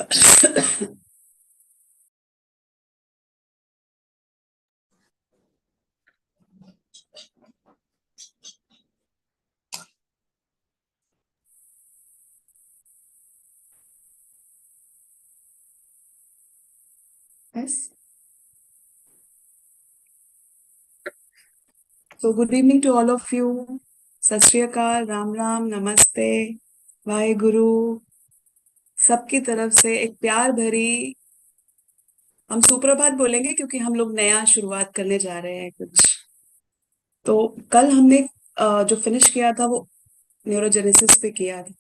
Yes. So good evening to all of you. सत श्री अकाल, राम राम, नमस्ते, वाहे गुरु। सबकी तरफ से एक प्यार भरी, हम सुप्रभात बोलेंगे क्योंकि हम लोग नया शुरुआत करने जा रहे हैं कुछ। तो कल हमने जो फिनिश किया था वो न्यूरोजेनेसिस पे किया था,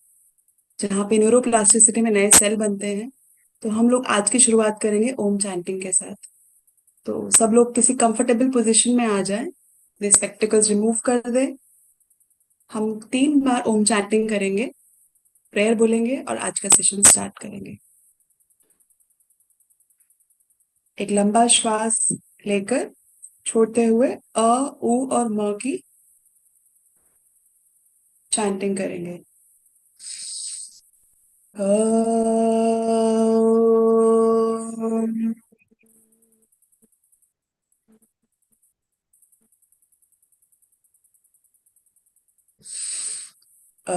जहाँ पे न्यूरोप्लास्टिसिटी में नए सेल बनते हैं। तो हम लोग आज की शुरुआत करेंगे ओम चैंटिंग के साथ। तो सब लोग किसी कंफर्टेबल पोजीशन में आ जाएं, अपने स्पेक्टिकल्स रिमूव कर दें। हम 3 बार ओम चैंटिंग करेंगे, प्रेयर बोलेंगे और आज का सेशन स्टार्ट करेंगे। एक लंबा श्वास लेकर छोड़ते हुए अ, उ और म की चैंटिंग करेंगे। अम, अम,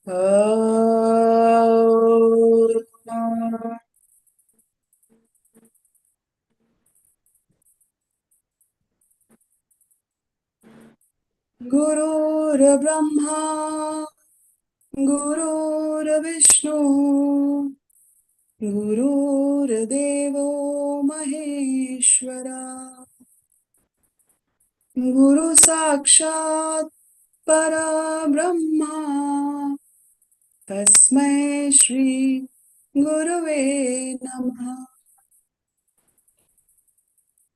अम, गुरुर्ब्रह्मा गुरुर्विष्णु गुरुर्देवो महेश्वरा गुरु साक्षात् परब्रह्मा तस्मै श्री गुरवे नमः।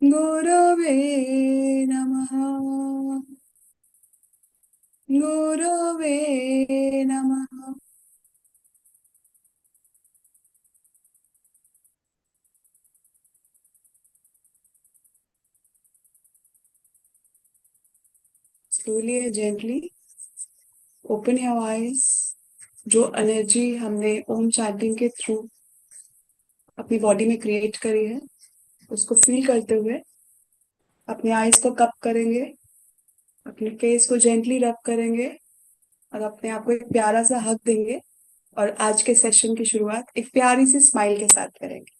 गुरवे नमः। गुरवे नमः। Slowly and gently open your eyes। जो एनर्जी हमने ओम चैंटिंग के थ्रू अपनी बॉडी में क्रिएट करी है, उसको फील करते हुए अपने आईज को कप करेंगे, अपने फेस को जेंटली रब करेंगे और अपने आप को एक प्यारा सा हग देंगे। और आज के सेशन की शुरुआत एक प्यारी सी स्माइल के साथ करेंगे।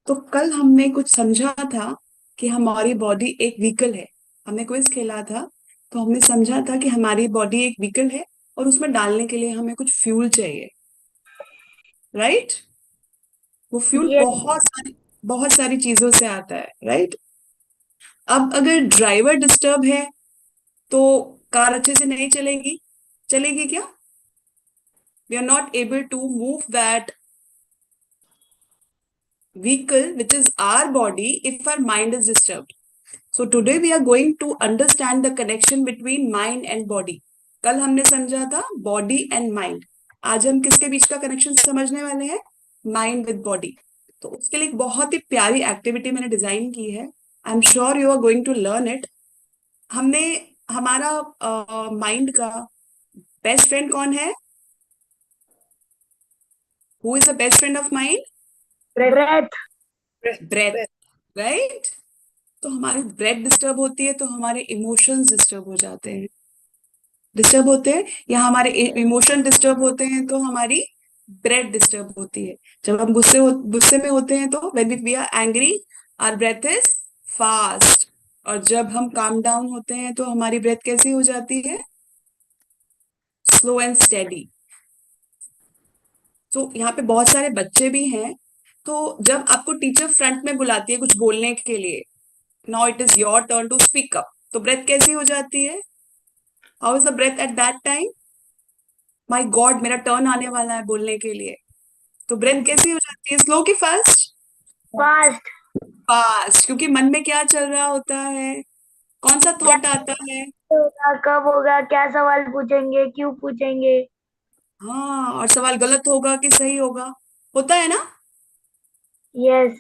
तो कल हमने कुछ समझा था कि हमारी बॉडी एक व्हीकल है। हमने क्विज खेला था, तो हमने समझा था कि हमारी बॉडी एक व्हीकल है और उसमें डालने के लिए हमें कुछ फ्यूल चाहिए, राइट? वो फ्यूल ये बहुत सारी चीजों से आता है, राइट? अब अगर ड्राइवर डिस्टर्ब है तो कार अच्छे से नहीं चलेगी। चलेगी क्या? We are not able to move that vehicle, which is our body, if our mind is disturbed. So today we are going to understand the connection between mind and body. कल हमने समझा था बॉडी एंड माइंड। आज हम किसके बीच का connection समझने वाले हैं? Mind with body. तो उसके लिए एक बहुत ही प्यारी एक्टिविटी मैंने डिजाइन की है। I am sure you are going to learn it. हमने हमारा माइंड का बेस्ट फ्रेंड कौन है? Who is the best friend of mind? Breath. Breath, right? तो हमारी ब्रेथ डिस्टर्ब होती है तो हमारे इमोशंस डिस्टर्ब हो जाते हैं, डिस्टर्ब होते हैं, या हमारे इमोशन डिस्टर्ब होते हैं तो हमारी ब्रेथ डिस्टर्ब होती है। जब हम गुस्से में होते हैं तो when we are angry our breath is fast. और जब हम काम डाउन होते हैं तो हमारी ब्रेथ कैसी हो जाती है? Slow and steady. तो यहाँ पे बहुत सारे बच्चे भी हैं। तो जब आपको टीचर फ्रंट में बुलाती है कुछ बोलने के लिए, now it is your turn to speak up, तो ब्रेथ कैसी हो जाती है? How is the breath at that time? My god, मेरा टर्न आने वाला है बोलने के लिए। तो ब्रेथ कैसी हो जाती है? स्लो की फास्ट? फास्ट। फास्ट, क्योंकि मन में क्या चल रहा होता है? कौन सा क्या थॉट आता है? होगा, कब होगा, क्या सवाल पूछेंगे, क्यों पूछेंगे। हाँ, और सवाल गलत होगा कि सही होगा, होता है ना? Yes.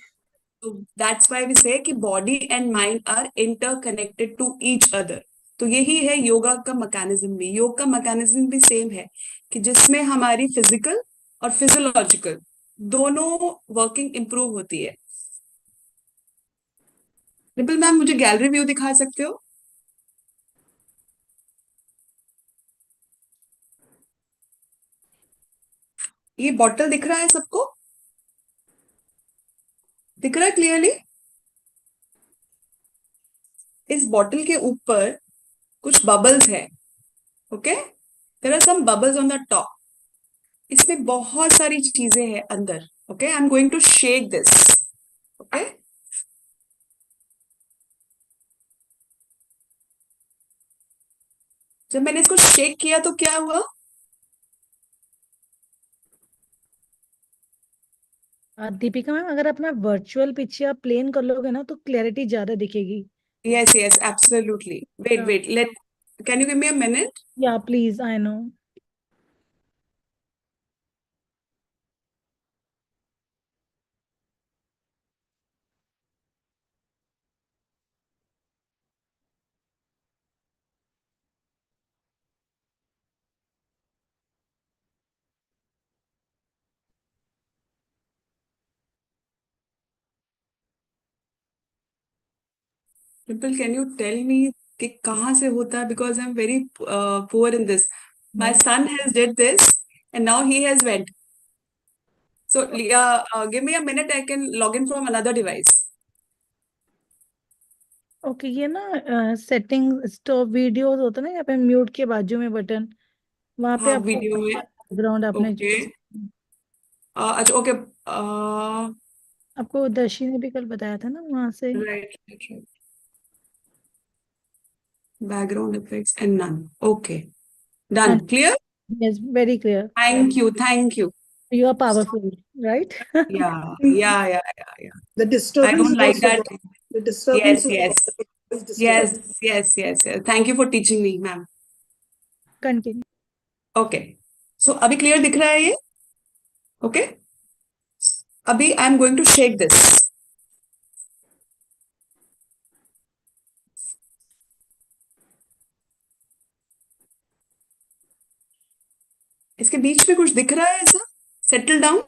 तो दैट्स व्हाई वी से कि body and mind are interconnected to each other. तो यही है योगा का मैकेनिज्म भी, योग का मैकेनिज्म भी सेम है कि जिसमें हमारी फिजिकल और फिजियोलॉजिकल दोनों वर्किंग इंप्रूव होती है। रिपल मैम, मुझे गैलरी व्यू दिखा सकते हो? ये बॉटल दिख रहा है सबको? दिख रहा है क्लियरली? इस बॉटल के ऊपर कुछ बबल्स है। Okay, there are some bubbles on the top. इसमें बहुत सारी चीजें हैं अंदर। Okay, I am going to shake this. Okay, जब मैंने इसको शेक किया तो क्या हुआ? दीपिका मैम, अगर अपना वर्चुअल पिक्चर आप प्लेन कर लोगे ना तो क्लैरिटी ज्यादा दिखेगी। Yes, yes, absolutely. Wait, wait. Can you give me a minute? या please, I know. People, can you tell me कि कहाँ से होता है? Because I'm very poor in this. My son has did this and now he has went. So, give me a minute. I can log in from another device. Okay, ये ना setting stop videos होता है ना, यहाँ पे mute के बाजू में बटन, वहां पे हाँ, आपको वीडियो में। बैकग्राउंड आपने ओके। चूज। अच्छा, ओके। आपको दर्शी ने भी कल बताया था ना वहां से। Right, right, right. Background effects and none. Okay, हाँ, done. Clear? Yes, very clear. Thank you, thank you. You are powerful, right? Yeah, yeah, yeah, yeah, yeah. The I disturbance don't is like also that. gone. The disturbance Yes, is gone. yes, The voice yes, disturbance. yes, yes, yes. Thank you for teaching me, ma'am. Continue. Okay, so अभी clear दिख रहा है ये? Okay, अभी I am going to shake this. इसके बीच में कुछ दिख रहा है ऐसा? Settle down.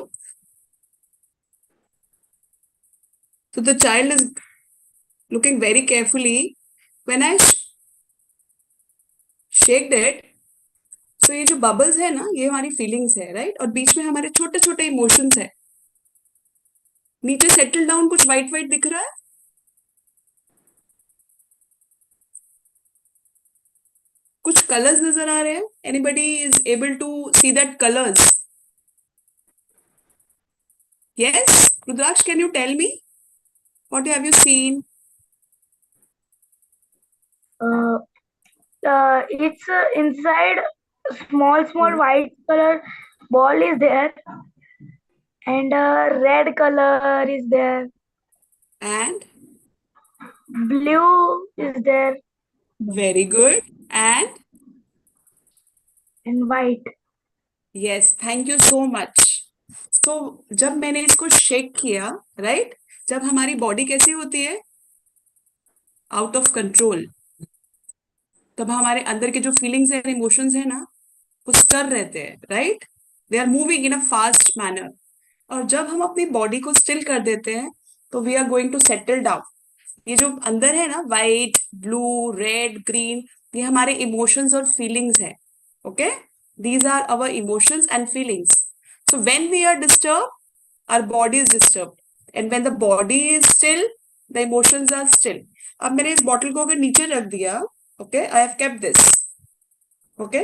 So the child is looking very carefully. When I shaked it, so ये जो बबल्स है ना, ये हमारी फीलिंग्स है, राइट? और बीच में हमारे छोटे छोटे इमोशंस है। नीचे सेटल डाउन कुछ व्हाइट व्हाइट दिख रहा है? कुछ कलर्स नजर आ रहे हैं? Anybody is able to see that colours? Yes, Rudraksh, can you tell me what have you seen? Uh, it's inside small white color ball is there, and red color is there, And blue is there, very good. And and white. Yes, thank you so much. So जब मैंने इसको shake किया, right, जब हमारी body कैसी होती है? Out of control. तब हमारे अंदर के जो फीलिंग्स एंड इमोशंस है ना, वो स्टर रहते हैं, right? They are moving in a fast manner. और जब हम अपनी बॉडी को स्टिल कर देते हैं, तो we are going to settle down. ये जो अंदर है ना, वाइट, ब्लू, रेड, ग्रीन, ये हमारे इमोशंस और फीलिंग्स है। Okay, these are our emotions and feelings. So when we are disturb, our body is disturb, and when the body is still, the emotions are still. अब मैंने इस bottle को अगर नीचे रख दिया, okay, I have kept this. Okay,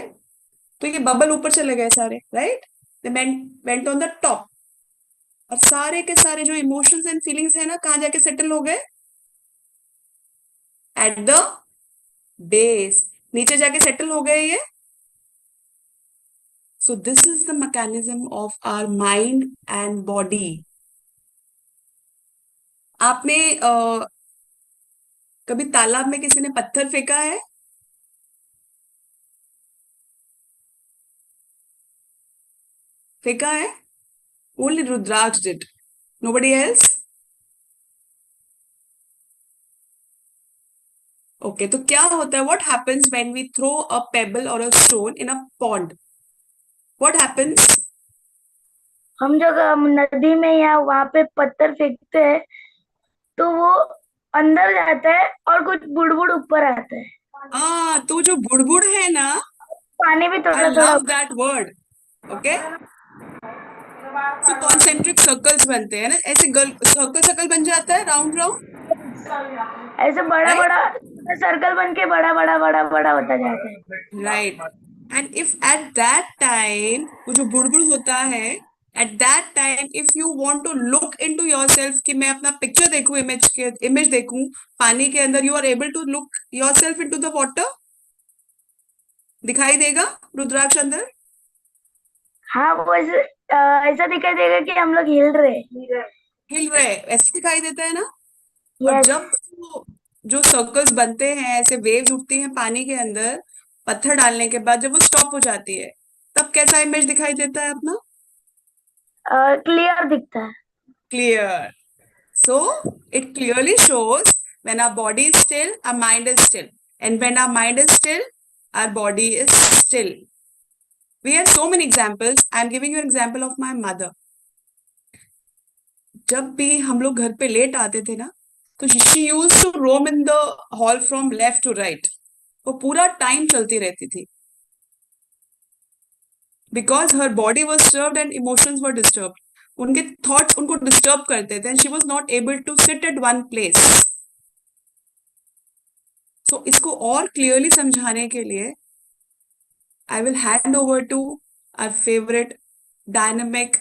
तो ये बबल ऊपर चले गए सारे, right? They went on the top. और सारे के सारे जो इमोशंस एंड फीलिंग्स है ना, कहाँ जाके सेटल हो गए? At the base. नीचे जाके सेटल हो गए ये। So this is the mechanism of our mind and body. आपने कभी तालाब में किसी ने पत्थर फेंका है? फेंका है? Only Rudraksh did. Nobody else? Okay, तो क्या होता है? What happens when we throw a pebble or a stone in a pond? What happens? हम जब नदी में या वहां पे पत्थर फेंकते हैं तो वो अंदर जाता है और कुछ बुड़बुड़ ऊपर आता है। तो जो बुड़बुड़ है ना, पानी भी I थोड़ा थोड़ा। love that word. Okay? So concentric circles बनते हैं ना, ऐसे सर्कल सर्कल बन जाता है, राउंड राउंड, ऐसे बड़ा राइट? बड़ा सर्कल बन के बड़ा बड़ा बड़ा बड़ा होता जाता है। Right. And if at that time वो जो बुड़बुड़ होता है, at that time if you want to look into yourself, कि मैं अपना पिक्चर देखूं, इमेज देखूं पानी के अंदर, you are able to look yourself into the water. दिखाई देगा रुद्राक्ष अंदर? हाँ, वो ऐसे ऐसा दिखाई देगा कि हम लोग हिल रहे हैं। हिल रहे ऐसे दिखाई देता है ना। और यस। जब वो जो सर्कल्स बनते हैं, ऐसे वेव्स उठती हैं पानी के अंदर, पत्थर डालने के बाद जब वो स्टॉप हो जाती है, तब कैसा इमेज दिखाई देता है अपना? क्लियर दिखता है। Clear. So it clearly shows when our body is still, our mind is still. And when our mind is still, our body is still. We have so many examples. I am giving you an example of my mother. जब भी हम लोग घर पे late आते थे ना, तो she used to roam in the hall from left to right. वो पूरा टाइम चलती रहती थी, बिकॉज हर body was disturbed and emotions were disturbed. उनके थॉट्स उनको डिस्टर्ब करते थे, and she was not able to sit at one place. So इसको और क्लियरली समझाने के लिए I will hand over to our favorite dynamic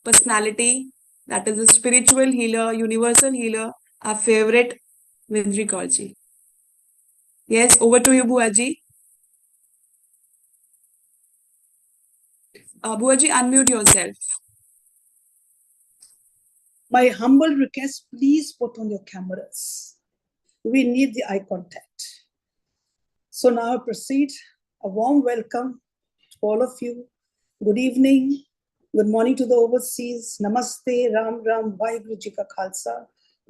personality, that is a spiritual healer, universal healer, our favorite Vindri Kaurji. Yes, over to you, Buaji. Buaji, unmute yourself. My humble request, please put on your cameras. We need the eye contact. So now I proceed. A warm welcome to all of you. Good evening. Good morning to the overseas. Namaste, Ram Ram, Vaheguru Ji Ka Khalsa,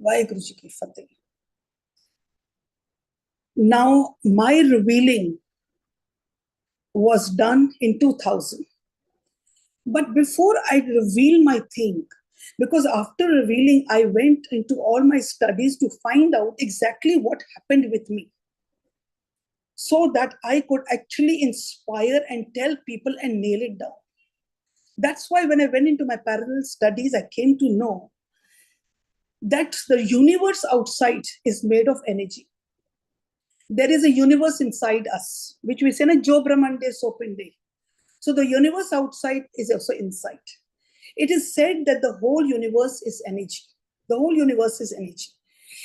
Vaheguru Ji Ki Fateh. Now, my revealing was done in 2000. But before I reveal my thing, because after revealing, I went into all my studies to find out exactly what happened with me, so that I could actually inspire and tell people and nail it down. That's why when I went into my parallel studies, I came to know that the universe outside is made of energy. There is a universe inside us, which we say, na Jo Brahmande Sopinde. So the universe outside is also inside. It is said that the whole universe is energy. The whole universe is energy.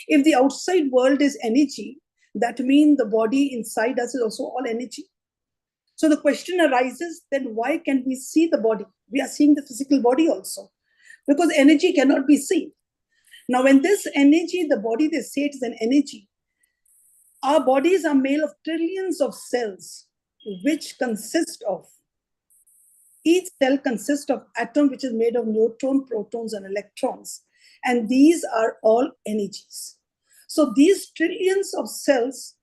If the outside world is energy, that means the body inside us is also all energy. So the question arises, then why can we see the body? We are seeing the physical body also, because energy cannot be seen. Now, when this energy, the body, they say it is an energy. Our bodies are made of trillions of cells, which consist of, each cell consists of atom which is made of neutron, protons, and electrons. And these are all energies. So these trillions of cells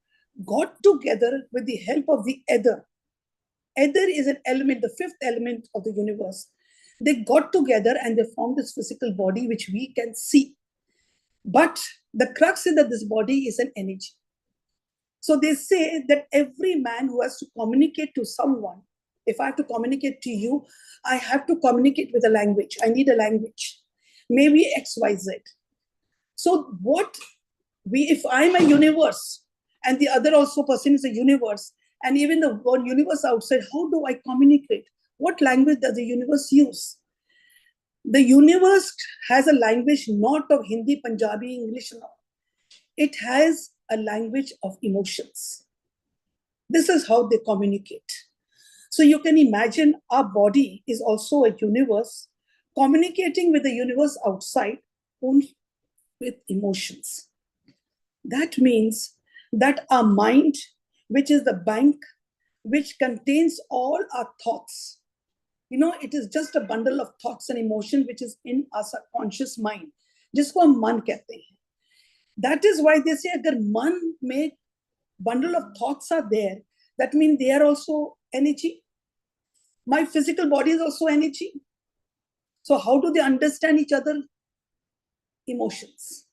got together with the help of the ether. Ether is an element, the fifth element of the universe. They got together and they formed this physical body which we can see. But the crux is that this body is an energy. So they say that every man who has to communicate to someone, if I have to communicate to you, I have to communicate with a language. I need a language, maybe XYZ. So what if I'm a universe and the other also person is a universe, and even the one universe outside, how do I communicate? What language does the universe use? The universe has a language not of Hindi, Punjabi, English, no. It has a language of emotions. This is how they communicate. So you can imagine our body is also a universe communicating with the universe outside only with emotions. That means that our mind, which is the bank which contains all our thoughts, it is just a bundle of thoughts and emotion which is in our subconscious mind, जिसको हम मन कहते हैं. That is why they say अगर मन में bundle of thoughts are there, that means they are also energy. My physical body is also energy. So how do they understand each other? Emotions.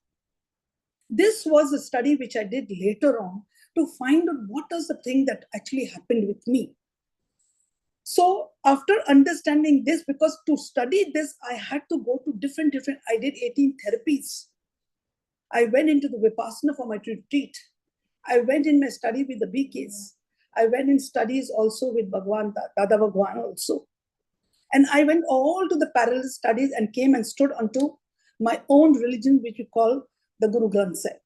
This was a study which I did later on to find out what is the thing that actually happened with me. So after understanding this, because to study this, I had to go to different, I did 18 therapies. I went into the Vipassana for my retreat. I went in my study with the BKs. I went in studies also with Bhagwan, Dada Bhagwan also. And I went all to the parallel studies and came and stood onto my own religion, which we call the Guru Granth Sahib,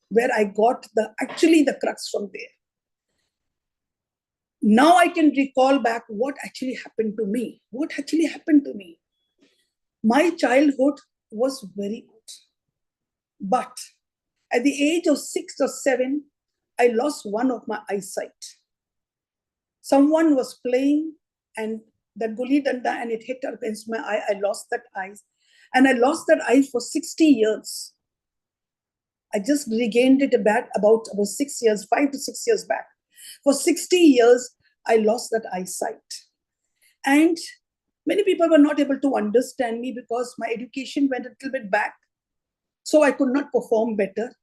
where I got actually the crux from there. Now I can recall back what actually happened to me. What actually happened to me? My childhood was very good. But at the age of 6 or 7, I lost one of my eyesight. Someone was playing and that gulli danda and it hit against my eye. I lost that eye. And I lost that eye for 60 years. I just regained it about 6 years, 5 to 6 years back. For 60 years, I lost that eyesight. And many people were not able to understand me because my education went a little bit back. So I could not perform better.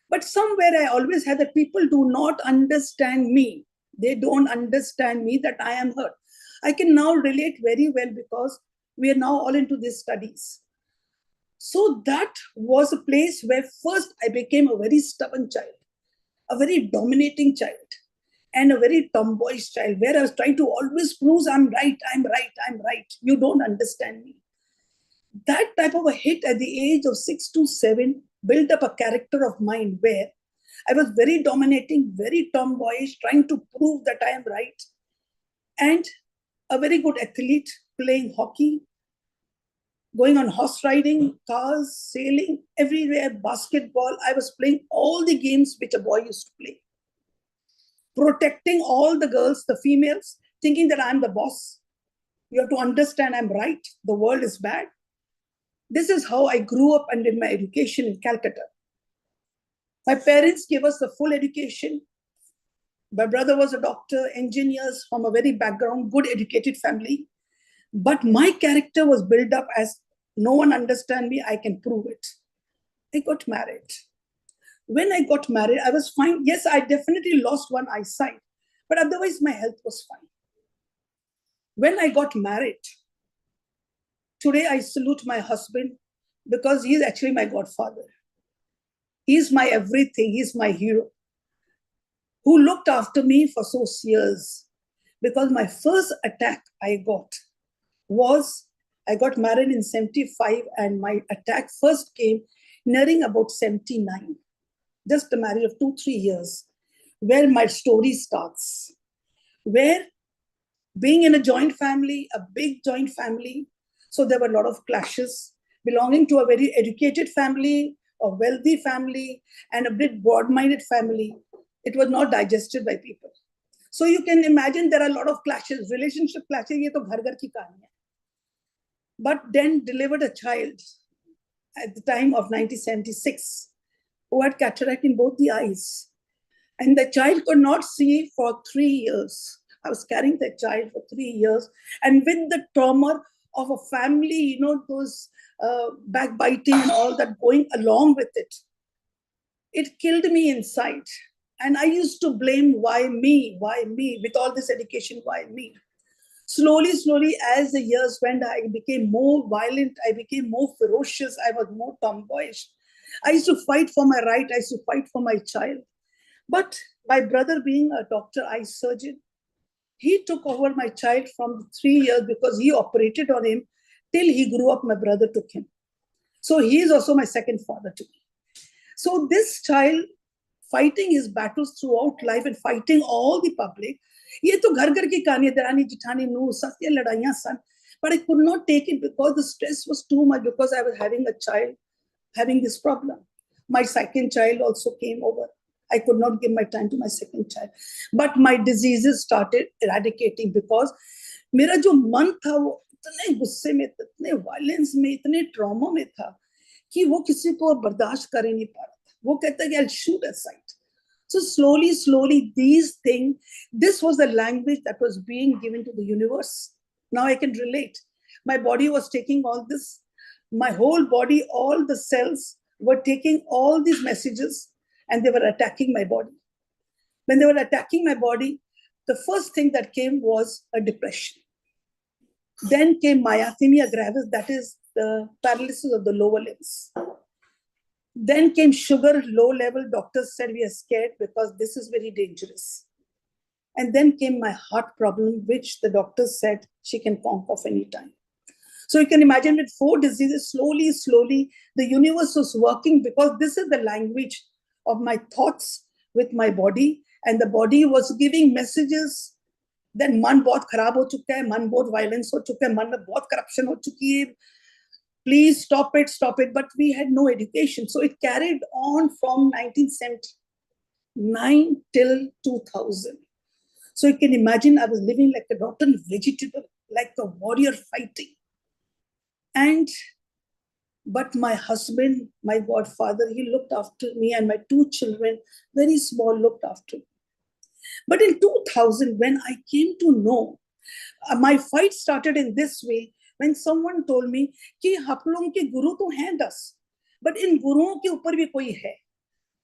But somewhere I always had that people do not understand me. They don't understand me that I am hurt. I can now relate very well because we are now all into these studies. So that was a place where first I became a very stubborn child, a very dominating child, and a very tomboyish child, where I was trying to always prove I'm right, I'm right, I'm right. You don't understand me. That type of a hit at the age of 6 to 7 built up a character of mine where I was very dominating, very tomboyish, trying to prove that I am right. And a very good athlete, playing hockey, going on horse riding, cars, sailing, everywhere, basketball. I was playing all the games which a boy used to play. Protecting all the girls, the females, thinking that I'm the boss. You have to understand I'm right. The world is bad. This is how I grew up and did my education in Calcutta. My parents gave us the full education. My brother was a doctor, engineers from a very background, good educated family. But my character was built up as no one understands me, I can prove it. I got married. When I got married, I was fine. Yes, I definitely lost one eyesight, but otherwise my health was fine. When I got married, today I salute my husband because he's actually my godfather. He's my everything. He's my hero who looked after me for so years. Because my first attack I got was, I got married in 75 and my attack first came nearing about 79. Just a marriage of 2-3 years, where my story starts. Where being in a joint family, a big joint family, so there were a lot of clashes. Belonging to a very educated family, a wealthy family, and a bit broad-minded family, it was not digested by people. So you can imagine there are a lot of clashes, relationship clashes, ye to ghar ghar ki kahani hai. But then delivered a child at the time of 1976 who had cataract in both the eyes. And the child could not see for 3 years. I was carrying the child for 3 years. And with the trauma of a family, those backbiting and all that going along with it, it killed me inside. And I used to blame, why me, with all this education, why me? Slowly, as the years went, I became more violent, I became more ferocious, I was more tomboyish. I used to fight for my right, I used to fight for my child. But my brother being a doctor, eye surgeon, he took over my child from 3 years because he operated on him till he grew up, my brother took him. So he is also my second father to me. So this child fighting his battles throughout life and fighting all the public, ये तो घर घर की कहानी है, दरानी जिठानी नूह सस ये लड़ाइयां सन, but I could not take it because the stress was too much, because I was having a child having this problem. My second child also came over. I could not give my time to my second child, but my diseases started eradicating because मेरा जो मन था वो इतने गुस्से में, इतने violence में, इतने ट्रॉमा में था कि वो किसी को बर्दाश्त कर ही नहीं पा रहा था. वो कहता है कि I'll shoot aside. So slowly, these things, this was the language that was being given to the universe. Now I can relate. My body was taking all this. My whole body, all the cells were taking all these messages and they were attacking my body. When they were attacking my body, the first thing that came was a depression. Then came myasthenia gravis, that is the paralysis of the lower limbs. Then came sugar, low level. Doctors said we are scared because this is very dangerous. And then came my heart problem, which the doctors said she can conk off anytime. So you can imagine with 4 diseases, slowly, the universe was working because this is the language of my thoughts with my body. And the body was giving messages. Then मन बहुत खराब हो चुका है, मन बहुत violence हो चुका है, मन में बहुत करप्शन हो चुकी है. Please stop it. But we had no education. So it carried on from 1979 till 2000. So you can imagine I was living like a rotten vegetable, like a warrior fighting. But my husband, my godfather, he looked after me, and my 2 children, very small, looked after me. But in 2000, when I came to know, my fight started in this way. When someone told me कि आप लोगों के गुरु तो हैं 10, but in गुरुओं के ऊपर भी कोई है.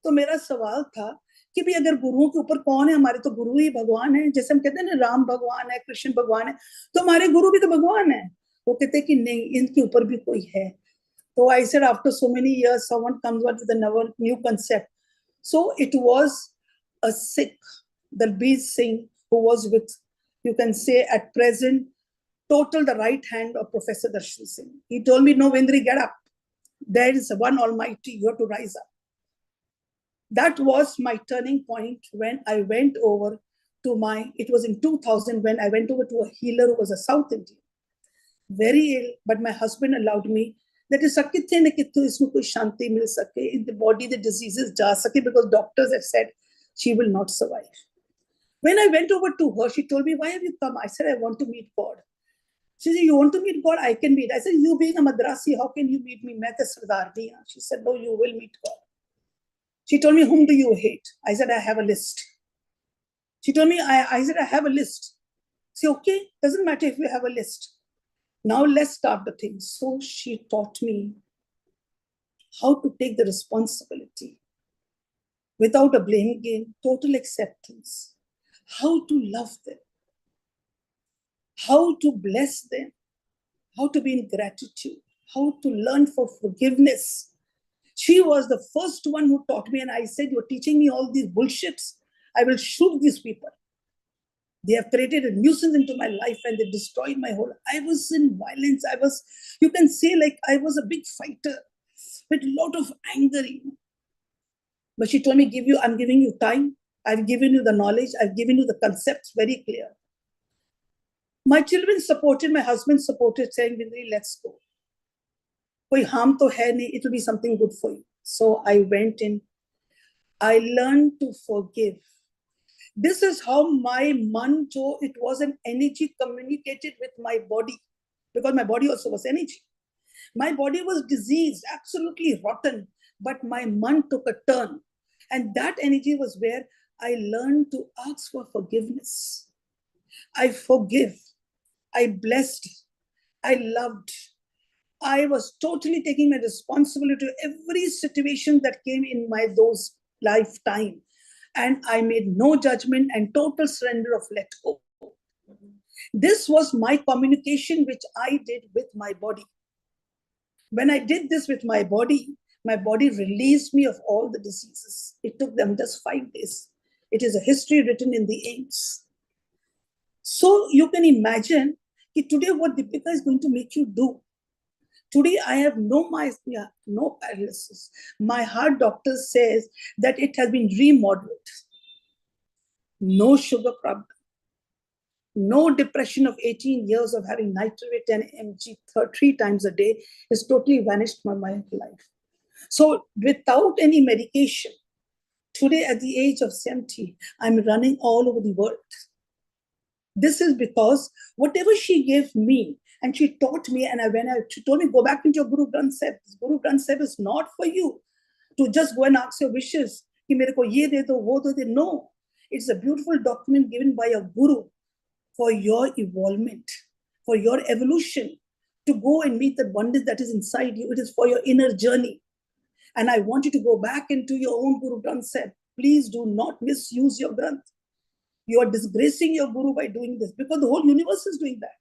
तो मेरा सवाल था कि भी अगर गुरुओं के ऊपर कौन है, हमारे तो गुरु ही भगवान है. जैसे हम कहते हैं ना राम भगवान है, कृष्ण भगवान है, तो हमारे गुरु भी तो भगवान है. वो कहते कि नहीं, इनके ऊपर भी कोई है. So I said, after so many years, someone comes up with a new concept. So it was a Sikh, Dalbir Singh, who was with, you can say at present, total the right hand of Professor Darshan Singh. He told me, no, Vindri, get up. There is one Almighty, you have to rise up. That was my turning point when I went over to it was in 2000 when I went over to a healer who was a South Indian. Very ill, but my husband allowed me that is sakithe ne kithu isme koi shanti mil sake, in the body the diseases ja sake, because doctors have said she will not survive. When I went over to her, she told me, why have you come? I said, I want to meet God. She said, you want to meet God? I can meet. I said, you being a Madrasi, how can you meet me? Main to Sardar nahi haan. She said, no, you will meet God. She told me, whom do you hate? I said, I have a list. She told me, I said, I have a list. Say, okay, doesn't matter if you have a list. Now let's start the thing. So she taught me how to take the responsibility without a blame game, total acceptance, how to love them, how to bless them, how to be in gratitude, how to learn for forgiveness. She was the first one who taught me, and I said, you're teaching me all these bullshits. I will shoot these people. They have created a nuisance into my life and they destroyed my whole. I was in violence. You can say, like, I was a big fighter with a lot of anger. But she told me, I'm giving you time. I've given you the knowledge. I've given you the concepts very clear. My children supported, my husband supported, saying, Vindri, let's go. Koi harm to hai nahi, it will be something good for you. So I went in. I learned to forgive. This is how my man, it was an energy communicated with my body, because my body also was energy. My body was diseased, absolutely rotten, but my man took a turn. And that energy was where I learned to ask for forgiveness. I forgive. I blessed. I loved. I was totally taking my responsibility to every situation that came in my those lifetime. And I made no judgment and total surrender of let go. This was my communication, which I did with my body. When I did this with my body released me of all the diseases. It took them just 5 days. It is a history written in the Ames. So you can imagine today what Deepika is going to make you do. Today I have no myasthenia, no paralysis. My heart doctor says that it has been remodeled. No sugar problem. No depression of 18 years of having nitrate 10 mg 3 times a day is totally vanished from my life. So without any medication, today at the age of 70, I'm running all over the world. This is because whatever she gave me, and she taught me, and she told me, go back into your Guru Granth Sahib. Guru Granth Sahib is not for you to just go and ask your wishes. कि मेरे को ये दे दो, वो दे दो. No, it's a beautiful document given by a guru for your evolvement, for your evolution, to go and meet the abundance that is inside you. It is for your inner journey. And I want you to go back into your own Guru Granth Sahib. Please do not misuse your Granth. You are disgracing your Guru by doing this, because the whole universe is doing that.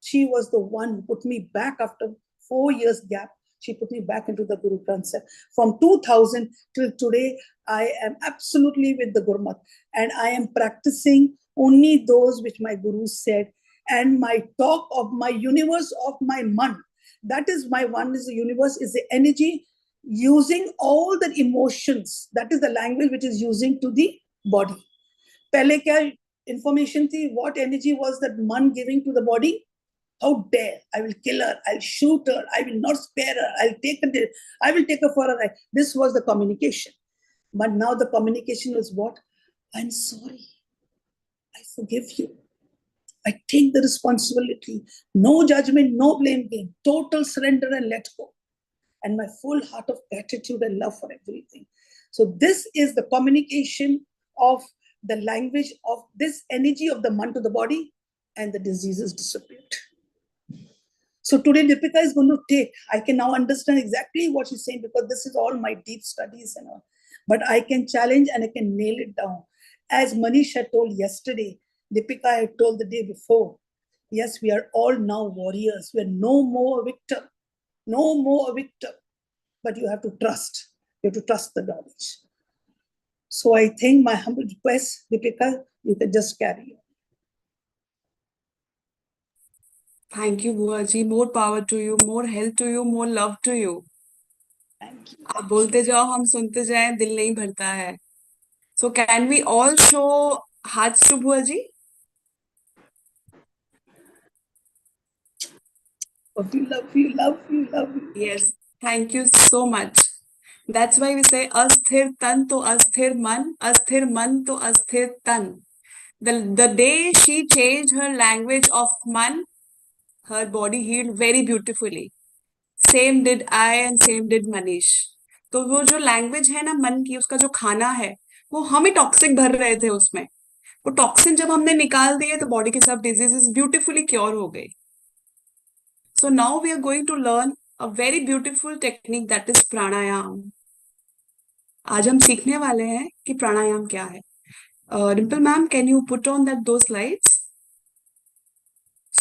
She was the one who put me back after 4 years gap. She put me back into the Guru Granth Sahib. From 2000 till today, I am absolutely with the Gurmat, and I am practicing only those which my Guru said. And my talk of my universe of my man, that is my one, is the universe, is the energy using all the emotions. That is the language which is using to the body. पहले क्या information थी? What energy was that man giving to the body? How dare! I will kill her. I'll shoot her. I will not spare her. I will take her for a ride. This was the communication. But now the communication is what? I'm sorry. I forgive you. I take the responsibility. No judgment, no blame game. Total surrender and let go. And my full heart of gratitude and love for everything. So this is the communication of the language of this energy of the man to the body, and the diseases disappeared. So today Deepika is going to take, I can now understand exactly what she's saying, because this is all my deep studies and all. But I can challenge and I can nail it down. As Manish had told yesterday, Deepika had told the day before, yes, we are all now warriors. We are no more a victim. No more a victim. But you have to trust. You have to trust the knowledge. So I think my humble request, Deepika, you can just carry on. Thank you, Buaji. More power to you, more health to you, more love to you. Thank you. आप बोलते जाओ, हम सुनते जाएं, दिल नहीं भरता है. So can we all show hearts to Buaji? Love you, love you, love you, love you. Yes. Thank you so much. That's why we say asthir tan to asthir man to asthir tan. The day she changed her language of man, her body healed very beautifully. Same did I and same did Manish. तो वो जो language है ना मन की, उसका जो खाना है, वो हम ही टॉक्सिक भर रहे थे उसमें. वो टॉक्सिन जब हमने निकाल दिए तो बॉडी के सब डिजीजेस ब्यूटीफुली क्योर हो गई. So now we are going to learn a very beautiful technique, that is pranayama. आज हम सीखने वाले हैं कि प्राणायाम क्या है. Dimple ma'am, can you put on that two slides?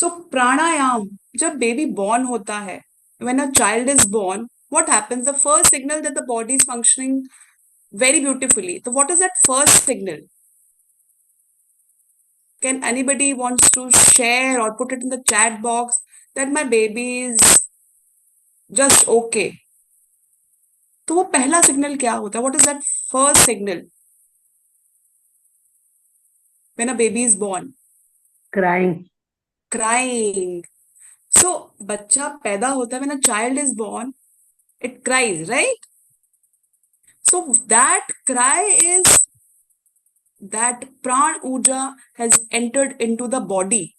So pranayama, जब बेबी बॉर्न होता है, when a child is born, what happens? The first signal that the body is functioning very beautifully. So what is that first signal? Can anybody wants to share or put it in the chat box that my baby is just okay? तो वो पहला signal क्या होता है? What is that first signal when a baby is born? Crying. Crying. So बच्चा पैदा होता है, when a child is born, it cries, right? So that cry is that pran urja has entered into the body,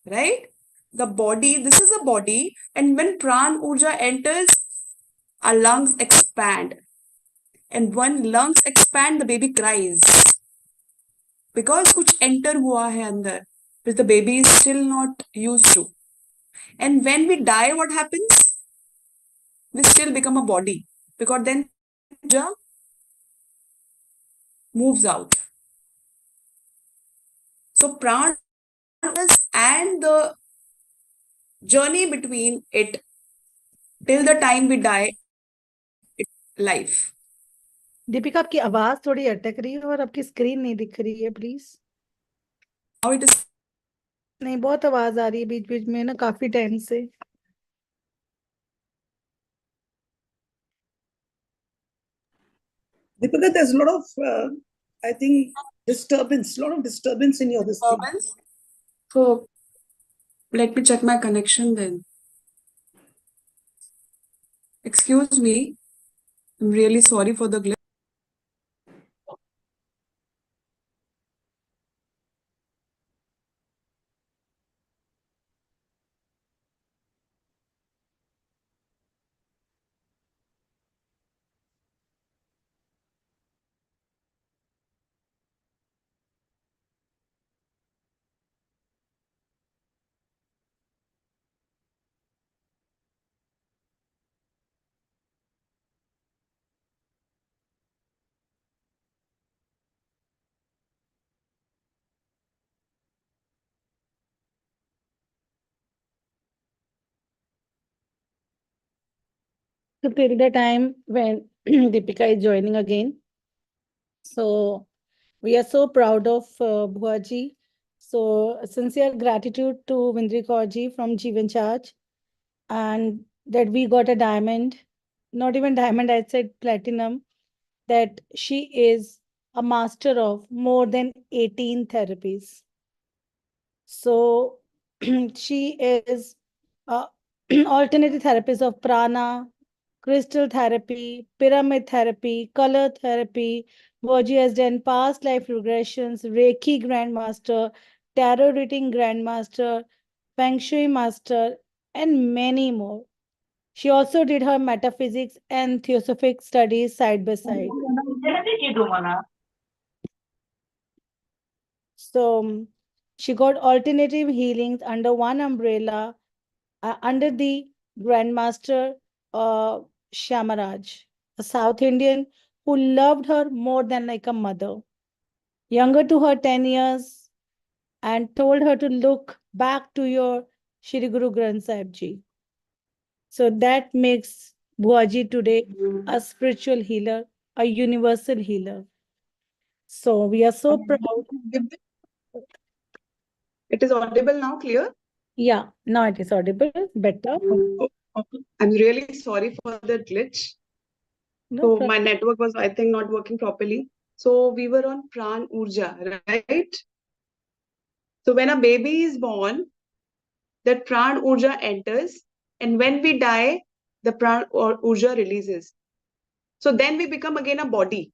right? The body, this is a body, and when pran urja enters, our lungs expand. And when lungs expand, the baby cries. Because kuch enter hua hai andar, which the baby is still not used to. And when we die, what happens? We still become a body. Because then urja moves out. So pran and the journey between it till the time we die, life. Deepika, आपकी आवाज थोड़ी अटक रही है और आपकी screen नहीं दिख रही है, प्लीज. Now it is नहीं, बहुत आवाज आ रही है बीच बीच में ना, काफी टाइम से. Deepika, there's a lot of, I think, disturbance, a lot of disturbance in your this thing. disturbance. So let me check my connection then. Excuse me. I'm really sorry for the glitch. So till the time when Deepika is joining again. So we are so proud of Bhuaji. So sincere gratitude to Vindri Kaurji from Jeevan Charge, and that we got a diamond, not even diamond, I said platinum, that she is a master of more than 18 therapies. So she is a alternative therapist of prana, crystal therapy, pyramid therapy, color therapy. Virgie has done past life regressions, Reiki Grandmaster, Tarot Reading Grandmaster, Feng Shui Master, and many more. She also did her metaphysics and theosophic studies side by side. So she got alternative healings under one umbrella, under the Grandmaster Shamaraj, a South Indian who loved her more than like a mother, younger to her 10 years, and told her to look back to your Shri Guru Granth Sahib Ji. So that makes Bhuaji today a spiritual healer, a universal healer. So we are so proud. It is audible now, clear? Yeah, now it is audible, better. I'm really sorry for the glitch. No So problem. my network was, I think, not working properly. So we were on Pran Urja, right? So when a baby is born, that Pran Urja enters, and when we die, the Pran Urja releases. So then we become again a body.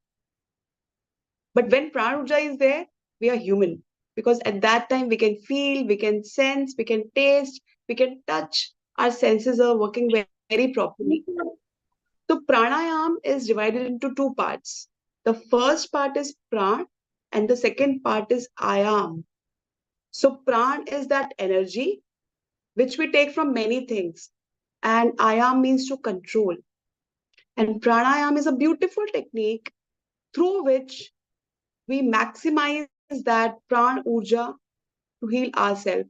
But when Pran Urja is there, we are human. Because at that time we can feel, we can sense, we can taste, we can touch. Our senses are working very properly. So pranayam is divided into two parts. The first part is pran and the second part is ayam. So pran is that energy which we take from many things, and ayam means to control. And pranayam is a beautiful technique through which we maximize that pran urja to heal ourselves.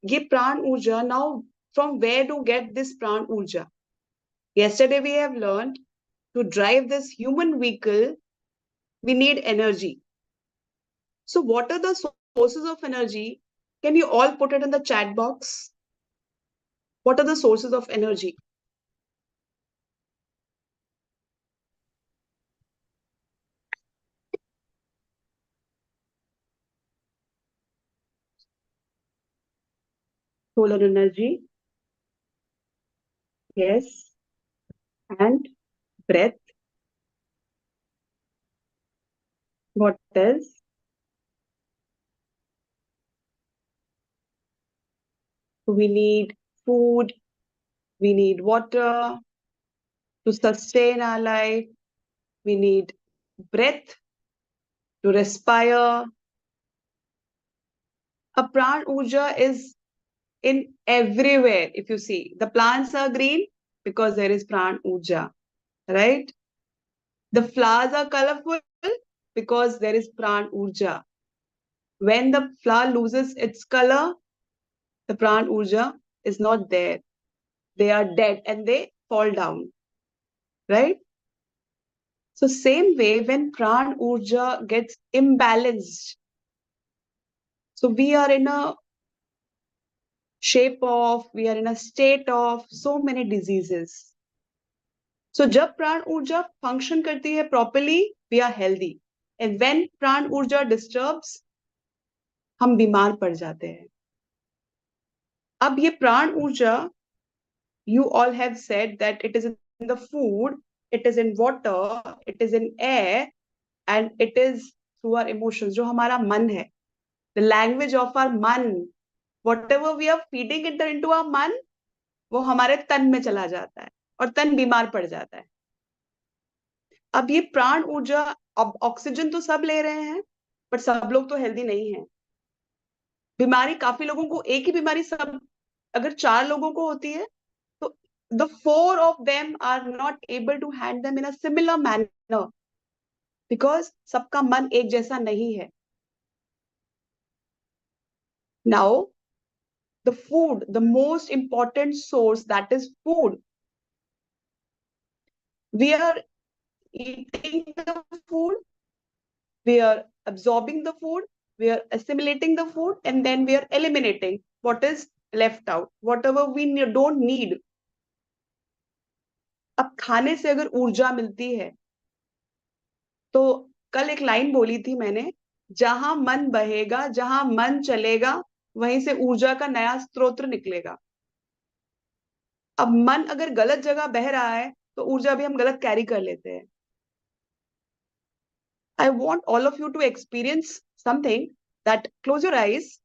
ये प्राण ऊर्जा, now from where to get this pran urja? Yesterday we have learned to drive this human vehicle, we need energy. So what are the sources of energy? Can you all put it in the chat box? What are the sources of energy? Solar energy, yes, and breath. What else? We need food, we need water to sustain our life, we need breath to respire. A pran urja is in everywhere. If you see, the plants are green because there is pran urja, right? The flowers are colorful because there is pran urja. When the flower loses its color, the pran urja is not there. They are dead and they fall down, right? So same way, when pran urja gets imbalanced, so we are in a shape of, we are in a state of so many diseases. So जब प्राण ऊर्जा function करती है properly, we are healthy. And when प्राण ऊर्जा disturbs, हम बीमार पड़ जाते हैं. अब ये प्राण ऊर्जा, you all have said that it is in the food, it is in water, it is in air, and it is through our emotions. जो हमारा मन है, the language of our मन, whatever we are feeding it into our मन, वो हमारे तन में चला जाता है और तन बीमार पड़ जाता है. अब ये प्राण ऊर्जा, अब ऑक्सीजन तो सब ले रहे हैं, बट सब लोग तो हेल्दी नहीं है. बीमारी काफी लोगों को, एक ही बीमारी सब, अगर 4 लोगों को होती है, तो the 4 of them are not able to handle them in a similar manner because सबका मन एक जैसा नहीं है. Now the food, the most important source, that is food. We are eating the food, we are absorbing the food, we are assimilating the food, and then we are eliminating what is left out, whatever we don't need. अब खाने से अगर ऊर्जा मिलती है, तो कल एक लाइन बोली थी मैंने, जहां मन बहेगा, जहां मन चलेगा, वहीं से ऊर्जा का नया स्रोत निकलेगा। अब मन अगर गलत जगह बह रहा है, तो ऊर्जा भी हम गलत कैरी कर लेते हैं। I want all of you to experience something that, close your eyes,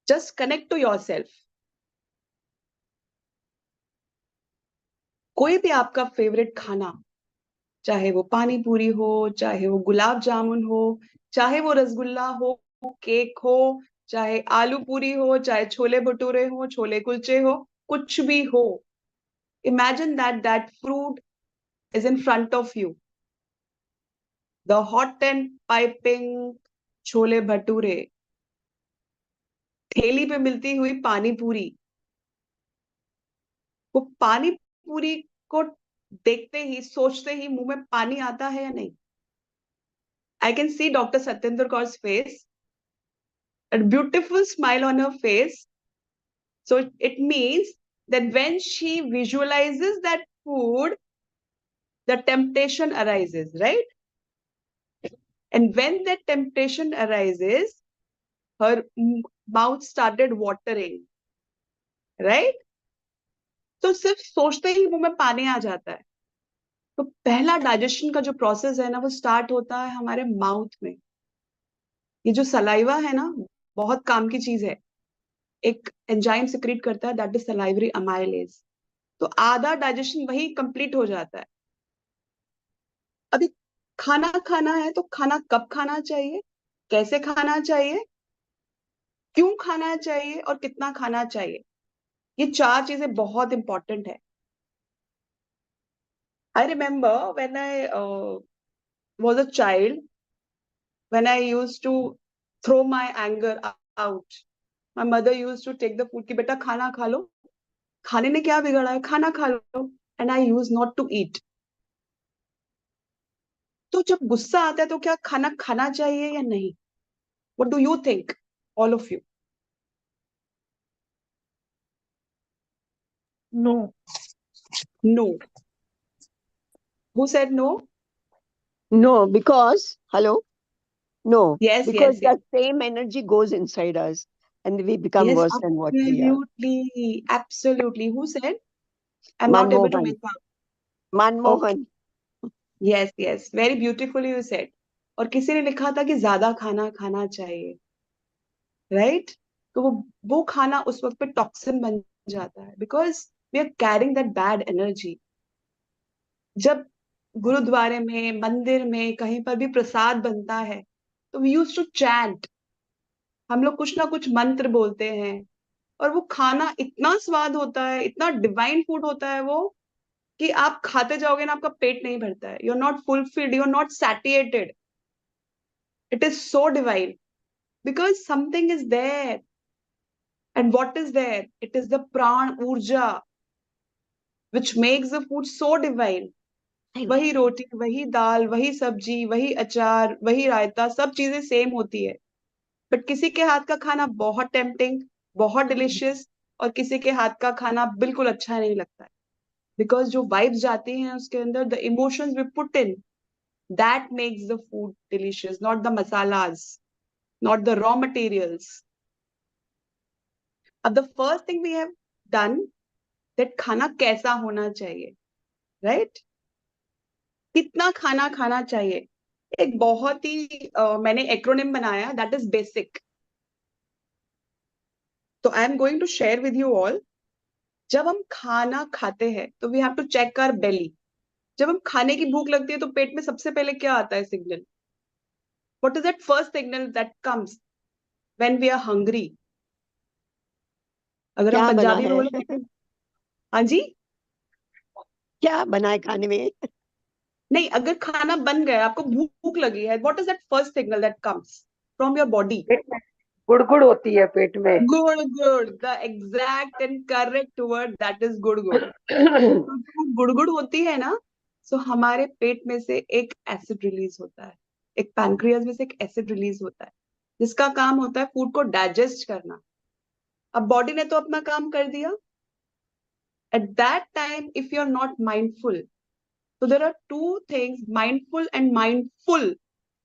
just connect to yourself. कोई भी आपका फेवरेट खाना, चाहे वो पानी पूरी हो, चाहे वो गुलाब जामुन हो, चाहे वो रसगुल्ला हो, केक हो, चाहे आलू पूरी हो, चाहे छोले भटूरे हो, छोले कुलचे हो, कुछ भी हो, imagine that that fruit is in front of you. The hot and piping chole bhature, ठेली पे मिलती हुई पानी पूरी, वो पानी पूरी को देखते ही, सोचते ही मुंह में पानी आता है या नहीं? I can see doctor Satyendra Kaur's face, a beautiful smile on her face. So it means that when she visualizes that food, the temptation arises, right? And when that temptation arises, her mouth started watering, right? तो सिर्फ सोचते ही मुंह में पानी आ जाता है। तो पहला डाइजेशन का जो प्रोसेस है ना, वो स्टार्ट होता है हमारे माउथ में। ये जो सलाइवा है ना, बहुत काम की चीज है। एक एंजाइम सिक्रीट करता है, दैट इज सलाइवरी अमाइलेज। तो आधा डाइजेशन वही कंप्लीट हो जाता है। अभी खाना खाना है, तो खाना कब खाना चाहिए, कैसे खाना चाहिए, क्यों खाना चाहिए और कितना खाना चाहिए, ये चार चीजें बहुत इंपॉर्टेंट है। I remember when I was a child, when I used to throw my anger out, my mother used to take the food कि बेटा खाना खा लो, खाने ने क्या बिगड़ा है, खाना खा लो, and I used not to eat. तो जब गुस्सा आता है, तो क्या खाना खाना चाहिए या नहीं? What do you think, all of you? No. No. Who said no? No, because, hello? No, Yes, because yes, yes. the same energy goes inside us and we become Yes, worse than what we are. absolutely, absolutely. Who said? I'm not able to Manmohan. make out. Okay. Manmohan. Yes, yes. Very beautifully you said. और किसी ने लिखा था कि ज्यादा खाना खाना चाहिए, राइट? तो वो खाना उस वक्त पे टॉक्सिन बन जाता है, because we are carrying that bad energy. जब गुरुद्वारे में, मंदिर में, कहीं पर भी प्रसाद बनता है, तो वी यूज टू चैंट, हम लोग कुछ ना कुछ मंत्र बोलते हैं, और वो खाना इतना स्वाद होता है, इतना डिवाइन फूड होता है वो, कि आप खाते जाओगे ना, आपका पेट नहीं भरता है, you are not fulfilled, you are not satiated. It is so divine, because something is there. And what is there? It is the prana urja which makes the food so divine. वही रोटी, वही दाल, वही सब्जी, वही अचार, वही रायता, सब चीजें सेम होती है, बट किसी के हाथ का खाना बहुत टेम्पटिंग, बहुत डिलिशियस, और किसी के हाथ का खाना बिल्कुल अच्छा नहीं लगता है, बिकॉज जो वाइब्स जाती हैं उसके अंदर, the emotions we put in, that makes the food delicious, not the masalas, not the raw materials. अब the first thing we have done, that खाना कैसा होना चाहिए, राइट? कितना खाना खाना चाहिए, एक बहुत ही मैंने एक्रोनिम बनाया, दैट इज बेसिक। तो I am going to share with you all. जब हम खाना खाते हैं, तो we have to check our belly. जब हम खाने की भूख लगती है, तो पेट में सबसे पहले क्या आता है signal? What is that first signal that comes when we are hungry? अगर हम क्या बना पंजाबी में है? बोले, हाँ जी, क्या बना है खाने में? नहीं, अगर खाना बन गया, आपको भूख लगी है, what is that first signal that comes from your body? पेट में गुड़गुड़ होती है पेट में। गुड़ गुड़, the exact and correct word, that is गुड़ गुड़। तो जो गुड़गुड़ होती है ना, सो हमारे पेट में से एक एसिड रिलीज होता है, एक पैनक्रियाज में से एक एसिड रिलीज होता है, जिसका काम होता है फूड को डाइजेस्ट करना। अब बॉडी ने तो अपना काम कर दिया। At that time if you are not mindful, so there are two things, mindful and mindful.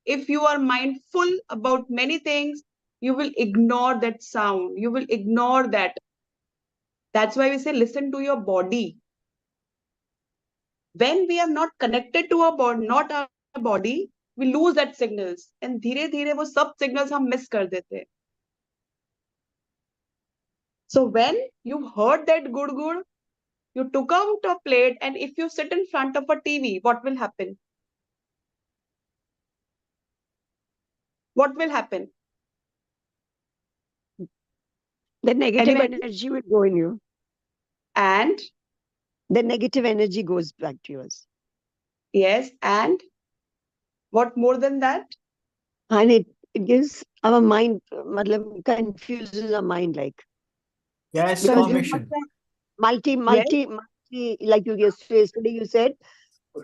If you are mindful about many things, you will ignore that sound. You will ignore that. That's why we say listen to your body. When we are not connected to our body, not our body, we lose that signals. And धीरे धीरे वो सब signals हम miss कर देते हैं. So when you heard that good good, you took out a plate, and if you sit in front of a TV, what will happen? What will happen? The negative Anybody? energy will go in you. And The negative energy goes back to yours. yes, and what more than that? And it gives our mind, matlab, confuses our mind, like, Gas because you formation. multi, like you yesterday you said,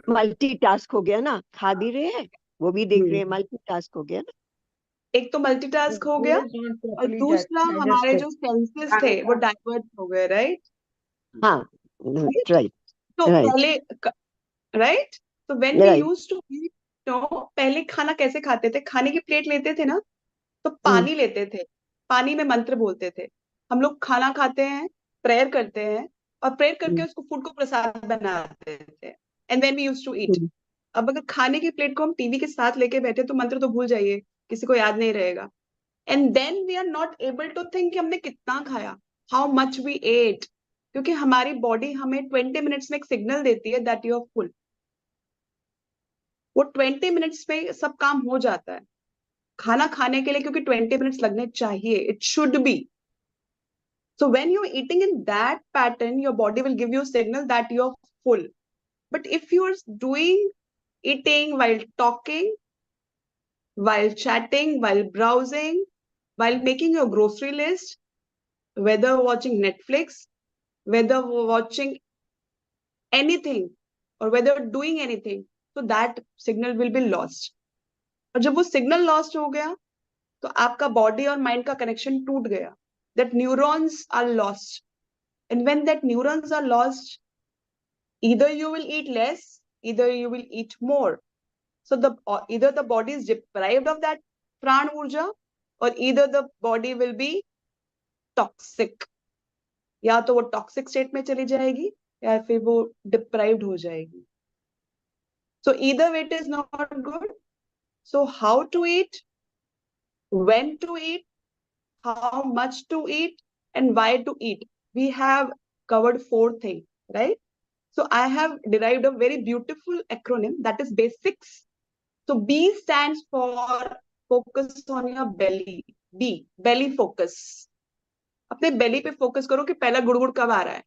multitask हो गया ना, खा भी रहे हैं, वो भी देख रहे हैं, multitask हो गया ना। एक तो मल्टीटास्क हो गया, Food is not और properly दूसरा हमारे digested. जो सेंसेस खाने थे वो का डाइवर्ट हो गए, राइट? हाँ, right, तो right, पहले, राइट, तो when we right. Used to eat, तो पहले खाना कैसे खाते थे? खाने की प्लेट लेते थे ना, तो Hmm. पानी लेते थे, पानी में मंत्र बोलते थे। हम लोग खाना खाते हैं, प्रेयर करते हैं, और प्रेयर करके उसको फूड को प्रसाद बनाते थे, and then we used to eat. Hmm. अब अगर खाने की प्लेट को हम टीवी के साथ लेके बैठे तो मंत्र तो भूल जाइए, किसी को याद नहीं रहेगा। And then we are not able to think कि हमने कितना खाया, हाउ मच वी एट, क्योंकि हमारी बॉडी हमें 20 मिनट्स में एक सिग्नल देती है दैट यू आर फुल। वो 20 मिनट्स में सब काम हो जाता है खाना खाने के लिए, क्योंकि 20 मिनट्स लगने चाहिए, it should be. So when you're eating in that pattern, your body will give you a signal that you're full. But if you're doing eating while talking, while chatting, while browsing, while making your grocery list, whether watching Netflix, whether watching anything, or whether doing anything, so that signal will be lost. और जब वो signal lost हो गया, तो आपका body और mind का connection टूट गया. That neurons are lost. And when that neurons are lost, either you will eat less, either you will eat more. So either the body is deprived of that pran urja, or either the body will be toxic. या तो वो toxic state में चली जाएगी, या फिर वो deprived हो जाएगी. So either way it is not good. So how to eat, when to eat, how much to eat, and why to eat. We have covered 4 things, right? So I have derived a very beautiful acronym, that is basics. So B stands for focus on your belly. B, belly focus. अपने belly पे focus करो कि पहला गुड़गुड़ कब आ रहा है.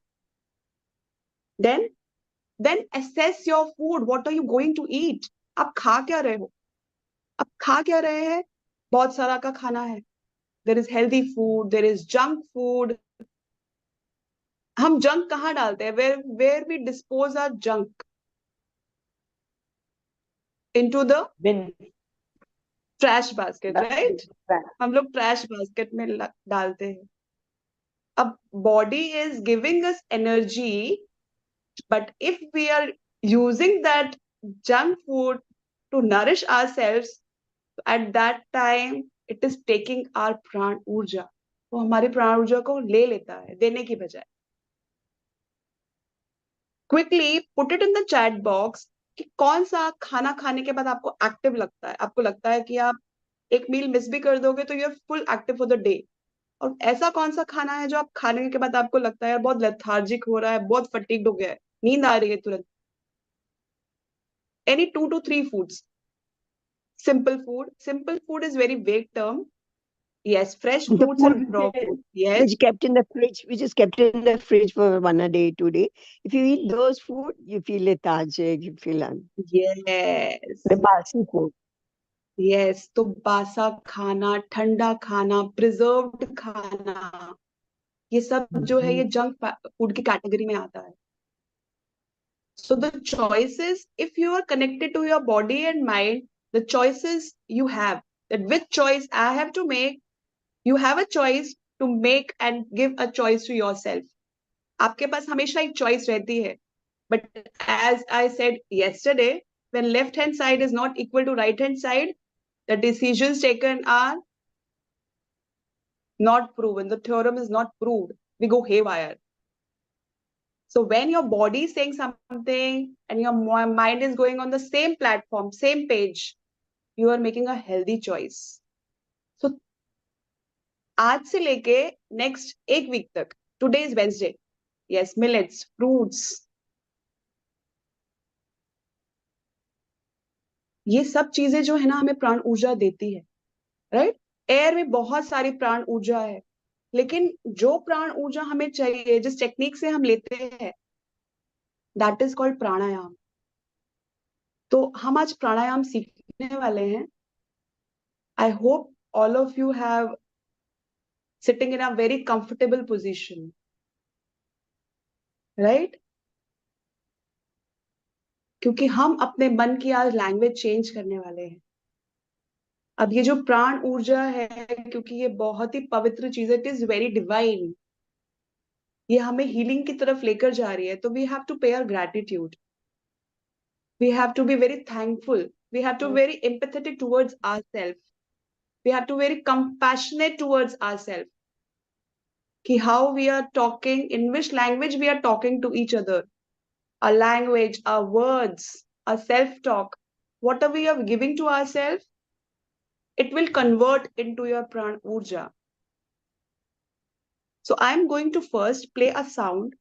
Then assess your food. What are you going to eat? आप खा क्या रहे हो? आप खा क्या रहे हैं? बहुत सारा का खाना है. There is healthy food, there is junk food. हम जंक कहाँ डालते हैं? Where we dispose our junk? Into the bin. trash basket, right? Dustbin. हम लोग trash basket में डालते हैं. अब body is giving us energy, but if we are using that junk food to nourish ourselves, at that time it is taking our प्राण ऊर्जा. वो हमारी प्राण ऊर्जा को ले लेता है देने की बजाय. Quickly put it in the chat box कि कौन सा खाना खाने के बाद आपको एक्टिव लगता है. आपको लगता है कि आप एक मील मिस भी कर दोगे तो you are full active for the day. और ऐसा कौन सा खाना है जो आप खाने के बाद आपको लगता है यार बहुत लेथार्जिक हो रहा है, बहुत फटीग्ड हो गया है, नींद आ रही है तुरंत. Any 2 to 3 foods. Simple food. Simple food is very vague term. Yes, fresh The fruits food and raw food. Yes. which kept in the fridge, which is kept in the fridge for 1 a day, 2 day. If you eat those food, you feel lethargic, you feel the Yes. basi food. Yes, तो बासा खाना, ठंडा खाना, preserved खाना, ये सब जो है ये जंक फूड की कैटेगरी में आता है. So the choices, if you are connected to your body and mind, the choices you have, that which choice I have to make, you have a choice to make and give a choice to yourself. आपके पास हमेशा एक choice रहती है. But as I said yesterday, when left hand side is not equal to right hand side, the decisions taken are not proven. The theorem is not proved. We go haywire. So when your body is saying something and your mind is going on the same platform, same page, you are making a healthy choice. So आज से लेके next एक week तक, today is Wednesday. Yes, millets, fruits. ये सब चीजें जो है ना हमें प्राण ऊर्जा देती है, राइट? एयर में बहुत सारी प्राण ऊर्जा है, लेकिन जो प्राण ऊर्जा हमें चाहिए, जिस टेक्निक से हम लेते हैं, दैट इज कॉल्ड प्राणायाम. तो हम आज प्राणायाम सीखने वाले हैं. I hope all of you have sitting in a very comfortable position, right? क्योंकि हम अपने मन की आज लैंग्वेज चेंज करने वाले हैं. अब ये जो प्राण ऊर्जा है, क्योंकि ये बहुत ही पवित्र चीज है, इट इज वेरी डिवाइन, ये हमें हीलिंग की तरफ लेकर जा रही है. तो we have to pay our gratitude, we have to be very thankful, we have to be very empathetic towards ourselves, we have to be very compassionate towards ourselves, ki how we are talking, in which language we are talking to each other, our language, our words, our self talk, whatever we are giving to ourselves, it will convert into your pran urja. So I am going to first play a sound,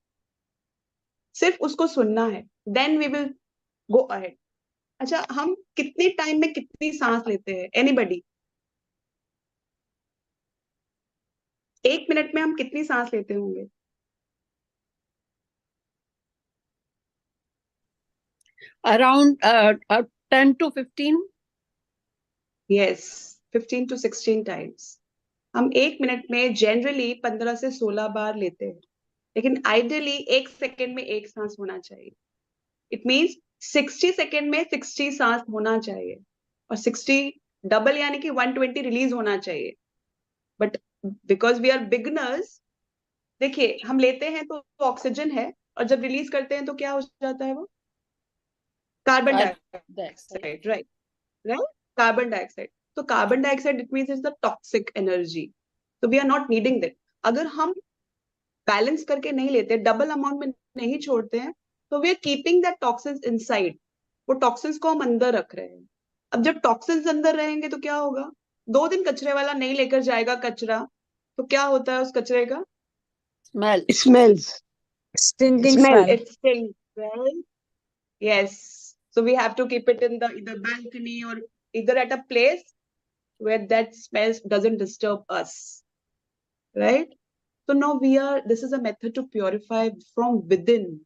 सिर्फ उसको सुनना है, then we will go ahead. अच्छा, हम कितने time में कितनी सांस लेते हैं? एनीबडी? 1 मिनट में हम कितनी सांस लेते होंगे? Around 10 to 15. Yes, 15 to 16 times. हम 1 मिनट में जनरली 15 से 16 बार लेते हैं, लेकिन आइडियली 1 सेकेंड में एक सांस होना चाहिए. इट मीन्स 60 सेकेंड में 60 सांस होना चाहिए, और 60 डबल यानी कि 120 रिलीज होना चाहिए. But because we are beginners, देखिए हम लेते हैं तो ऑक्सीजन है, और जब रिलीज करते हैं तो क्या हो जाता है? वो carbon Dioxide. Dioxide, right? Right, carbon dioxide. तो carbon dioxide it means is the toxic energy, तो we are not needing that. अगर हम बैलेंस करके नहीं लेते, डबल अमाउंट में नहीं छोड़ते हैं, तो we are keeping that toxins inside. वो टॉक्सिन्स को हम अंदर रख रहे हैं. अब जब टॉक्सिन्स अंदर रहेंगे तो क्या होगा? 2 दिन कचरे वाला नहीं लेकर जाएगा कचरा, तो क्या होता है उस कचरे का? Smell. Smells. Stinking Smell. smell. It stinks, right? Yes. So we have to keep it in the either balcony or either at a place where that smell doesn't disturb us, right? So now this is a method to purify from within.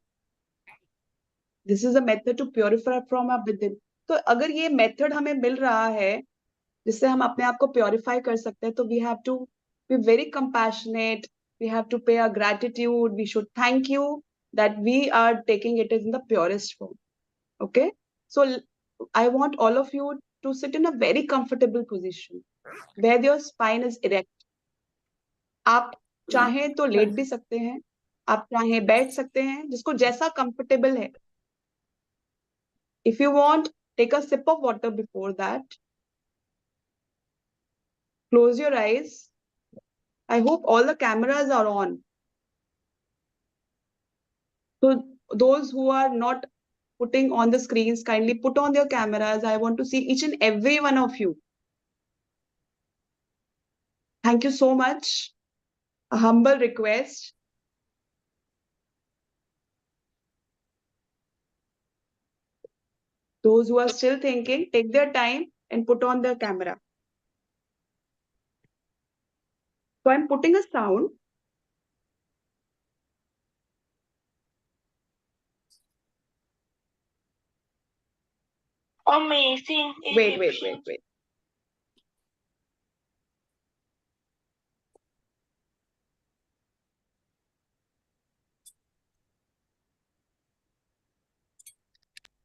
This is a method to purify from our within. तो अगर ये method हमें मिल रहा है जिससे हम अपने आप को प्योरीफाई कर सकते हैं, तो we have to be very compassionate, we have to pay our gratitude, we should thank you that we are taking it in the purest form. Okay, so I want all of you to sit in a very comfortable position where your spine is erect. आप चाहें तो late भी सकते हैं, आप चाहें बैठ सकते हैं, जिसको जैसा कंफर्टेबल है. If you want, take a sip of water before that. Close your eyes. I hope all the cameras are on. So those who are not putting on the screens, kindly put on their cameras. I want to see each and every one of you. Thank you so much. A humble request. Those who are still thinking, take their time and put on their camera. So I'm putting a sound. Amazing. Wait.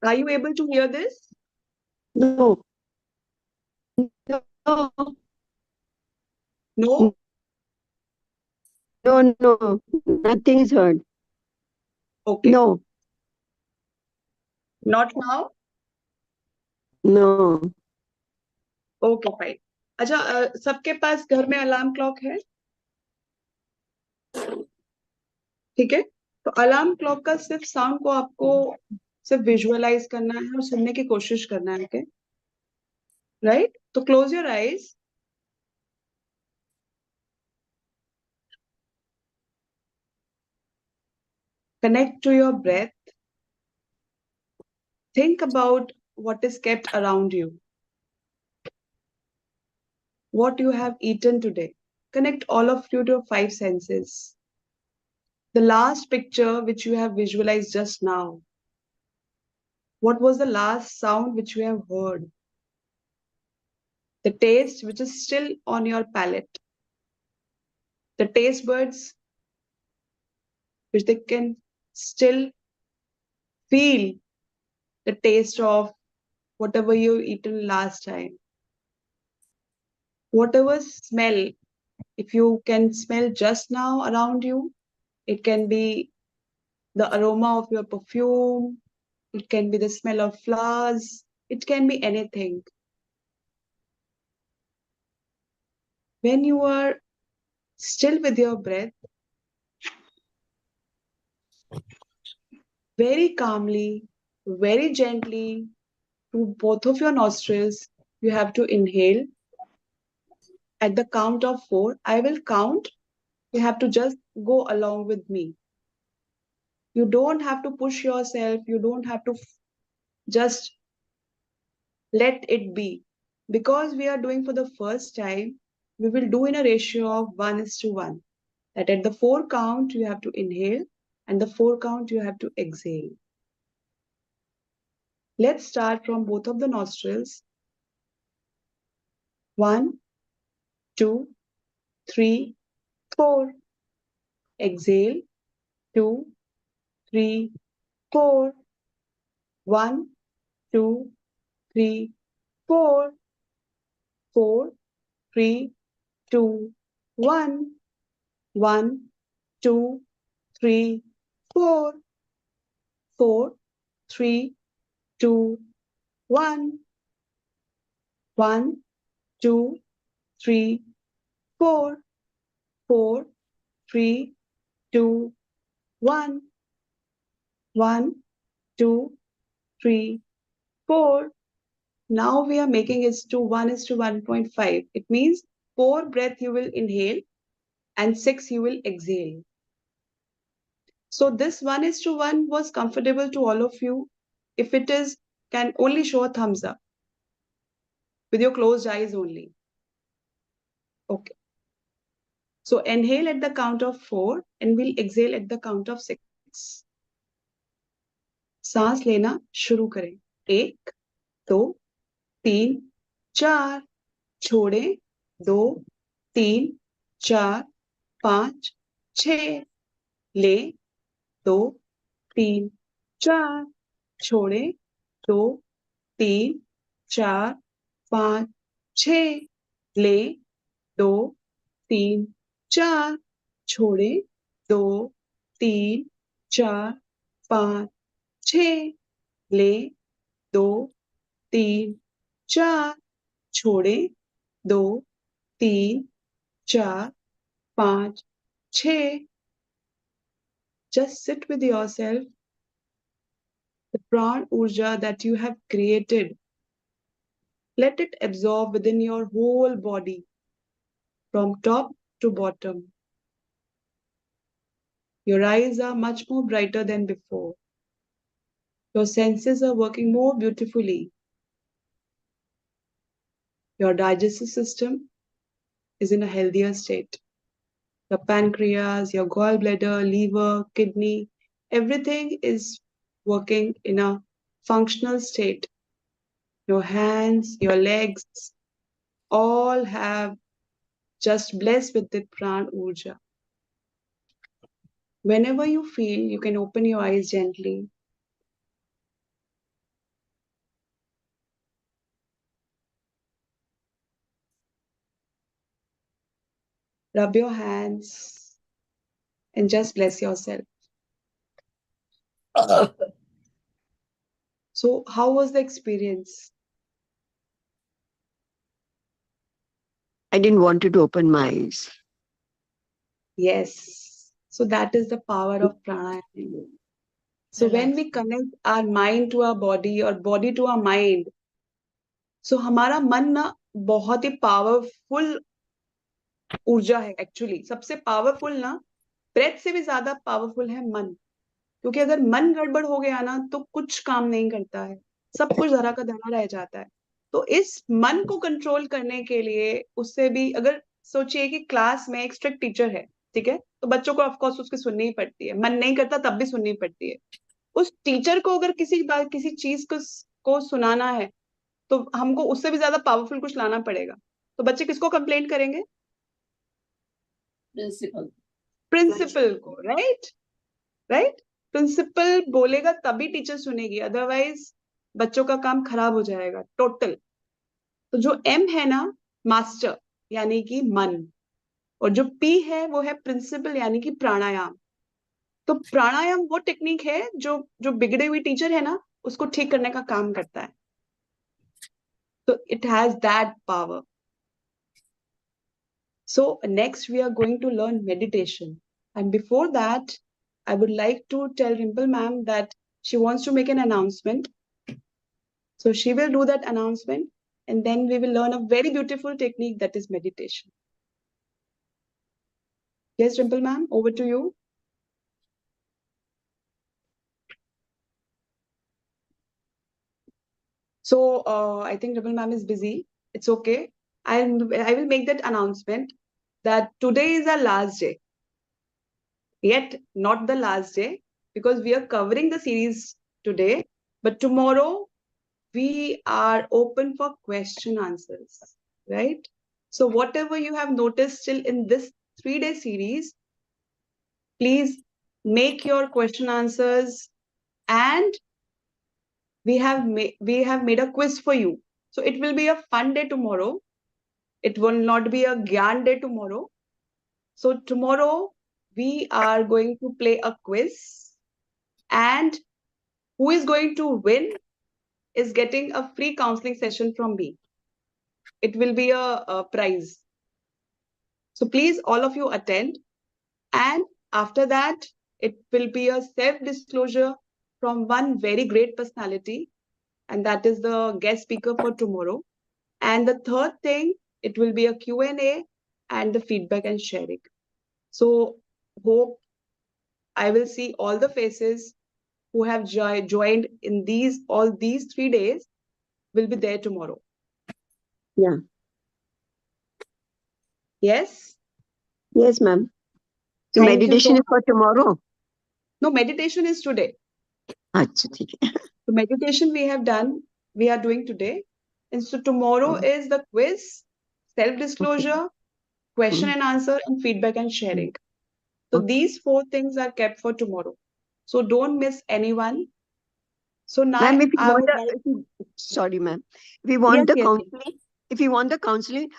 Are you able to hear this? No. No. No? No. Nothing is heard. Okay. No. Not now? No. Okay fine. अच्छा, सबके पास घर में alarm clock है? ठीक है. तो alarm clock का सिर्फ साउंड को आपको सिर्फ विजुअलाइज करना है और सुनने की कोशिश करना है. Okay, right? तो close your eyes. Connect to your breath. Think about what is kept around you, what you have eaten today. Connect all of you to your five senses. The last picture which you have visualized just now. What was the last sound which you have heard? The taste which is still on your palate. The taste buds which they can still feel the taste of whatever you eaten last time. Whatever smell, if you can smell just now around you, it can be the aroma of your perfume, it can be the smell of flowers, it can be anything. When you are still with your breath, very calmly, very gently, to both of your nostrils, you have to inhale. At the count of 4, I will count. You have to just go along with me. You don't have to push yourself. You don't have to just let it be. Because we are doing for the first time, we will do in a ratio of 1:1. That at the 4 count, you have to inhale, and the 4 count, you have to exhale. Let's start from both of the nostrils. 1, 2, 3, 4. Exhale. 2, 3, 4. 1, 2, 3, 4. 4, 3, 2, 1. 1, 2, 3, 4. 4, 3, 2, 1. 1, 2, 3, 4. 4, 3, 2, 1. 1, 2, 3, 4. Now we are making it to 1:1.5. It means 4 breath you will inhale and 6 you will exhale. So this 1:1 was comfortable to all of you. If it is, can only show a thumbs up with your closed eyes only. Okay. So inhale at the count of 4 and we'll exhale at the count of 6. सांस लेना शुरू करें. 1, 2, 3, 4. छोड़ें. 2, 3, 4, 5, 6. लें. 2, 3, 4. छोड़ें. 2, 3, 4, 5, 6. लें. 2, 3, 4. छोड़ें. 2, 3, 4, 5, 6. लें. 2, 3, 4. छोड़ें. 2, 3, 4, 5, 6. Just sit with yourself. The pran urja that you have created, let it absorb within your whole body from top to bottom. Your eyes are much more brighter than before. Your senses are working more beautifully. Your digestive system is in a healthier state. Your pancreas, your gallbladder, liver, kidney, everything is working in a functional state. Your hands, your legs, all have just blessed with the pran urja. Whenever you feel, you can open your eyes gently. Rub your hands and just bless yourself. So, how was the experience? I didn't want to open my eyes. Yes. So, that is the power of pranayama. So, when we connect our mind to our body or body to our mind, so हमारा मन ना बहुत ही powerful ऊर्जा है actually सबसे powerful ना breath से भी ज्यादा पावरफुल है मन क्योंकि अगर मन गड़बड़ हो गया ना तो कुछ काम नहीं करता है सब कुछ धरा का धरा रह जाता है तो इस मन को कंट्रोल करने के लिए उससे भी अगर सोचिए कि क्लास में एक स्ट्रिक्ट टीचर है ठीक है तो बच्चों को ऑफकोर्स उसकी सुननी ही पड़ती है मन नहीं करता तब भी सुननी पड़ती है उस टीचर को अगर किसी बात किसी चीज को सुनाना है तो हमको उससे भी ज्यादा पावरफुल कुछ लाना पड़ेगा तो बच्चे किसको कंप्लेंट करेंगे प्रिंसिपल प्रिंसिपल को राइट राइट प्रिंसिपल बोलेगा तभी टीचर सुनेगी अदरवाइज बच्चों का काम खराब हो जाएगा टोटल तो जो एम है ना मास्टर यानी कि मन और जो पी है वो है प्रिंसिपल यानी कि प्राणायाम तो प्राणायाम वो टेक्निक है जो जो बिगड़े हुई टीचर है ना उसको ठीक करने का काम करता है तो it has that power so next we are going to learn meditation and before that I would like to tell Rimple ma'am that she wants to make an announcement. So she will do that announcement and then we will learn a very beautiful technique that is meditation. Yes, Rimple ma'am, over to you. So I think Rimple ma'am is busy. It's okay. I will make that announcement that today is our last day. Yet not the last day because we are covering the series today. But tomorrow we are open for question answers, right? So whatever you have noticed still in this 3-day series, please make your question answers and we have made a quiz for you. So it will be a fun day tomorrow. It will not be a gyan day tomorrow. So tomorrow we are going to play a quiz and who is going to win is getting a free counseling session from me. It will be a prize. So please, all of you attend. And after that, it will be a self-disclosure from one very great personality. And that is the guest speaker for tomorrow. And the third thing, it will be a Q&A and the feedback and sharing. So hope I will see all the faces who have joined in all these 3 days will be there tomorrow. Yeah. Yes? Yes, ma'am. So Thank you meditation so is for tomorrow. No, meditation is today. अच्छा ठीक है. So meditation we are doing today. And so tomorrow is the quiz, self-disclosure, question and answer, and feedback and sharing. So these 4 things are kept for tomorrow. So don't miss anyone. So now Ma'am, if you I want would like, sorry, ma'am. If you yes, want the yes, yes. counseling, if you want the counseling,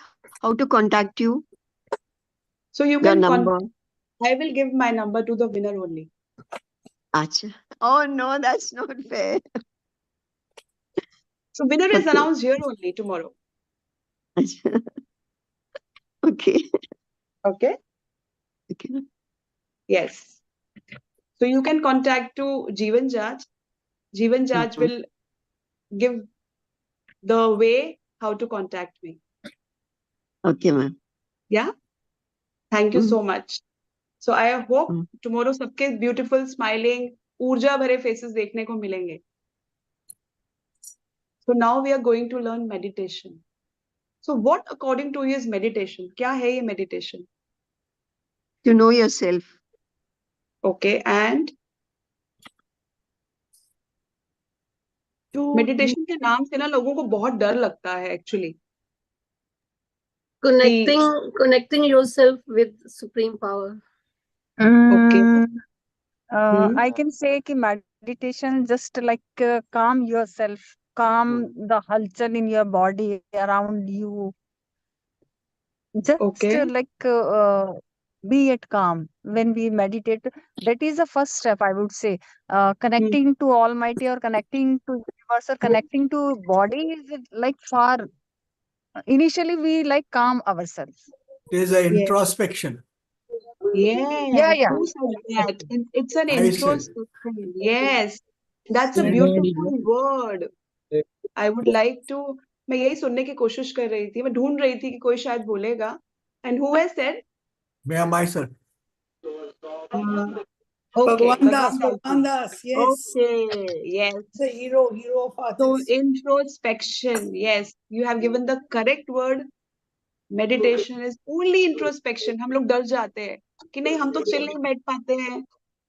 how to contact you? So you The can number. I will give my number to the winner only. Acha. Oh no, that's not fair. So winner is Okay. announced here only tomorrow. Acha. Okay. Okay? Okay. Yes. So you can contact to Jeevan Jaj. Jeevan Jaj will give the way how to contact me. Okay, ma'am. Yeah? Thank you so much. So I hope tomorrow सबके beautiful, smiling, ऊर्जा भरे faces देखने को मिलेंगे. So now we are going to learn meditation. So what according to you is meditation? क्या है ये meditation? To know yourself. Okay, and To meditation के नाम से ना लोगों को बहुत डर लगता है एक्चुअली कि Connecting yourself with supreme power. Okay I can say कि meditation just like calm yourself, calm the halchal in your body around you. Just okay be at calm when we meditate. That is the first step, I would say. Connecting to Almighty or connecting to universe or connecting to body is like far. Initially, we like calm ourselves. It is an yes introspection. Yeah, yes yeah. who said that it's an I said. introspection yes that's a beautiful word I would like to मैं यही सुनने की कोशिश कर रही थी मैं ढूंढ रही थी कि कोई शायद बोलेगा and who has said May I myself. okay Bhagwan Bhagwan Das, Das yes. okay yes The hero of so artists. introspection yes you have given the correct word meditation is only introspection हम लोग डर जाते हैं कि नहीं हम तो chill नहीं बैठ पाते हैं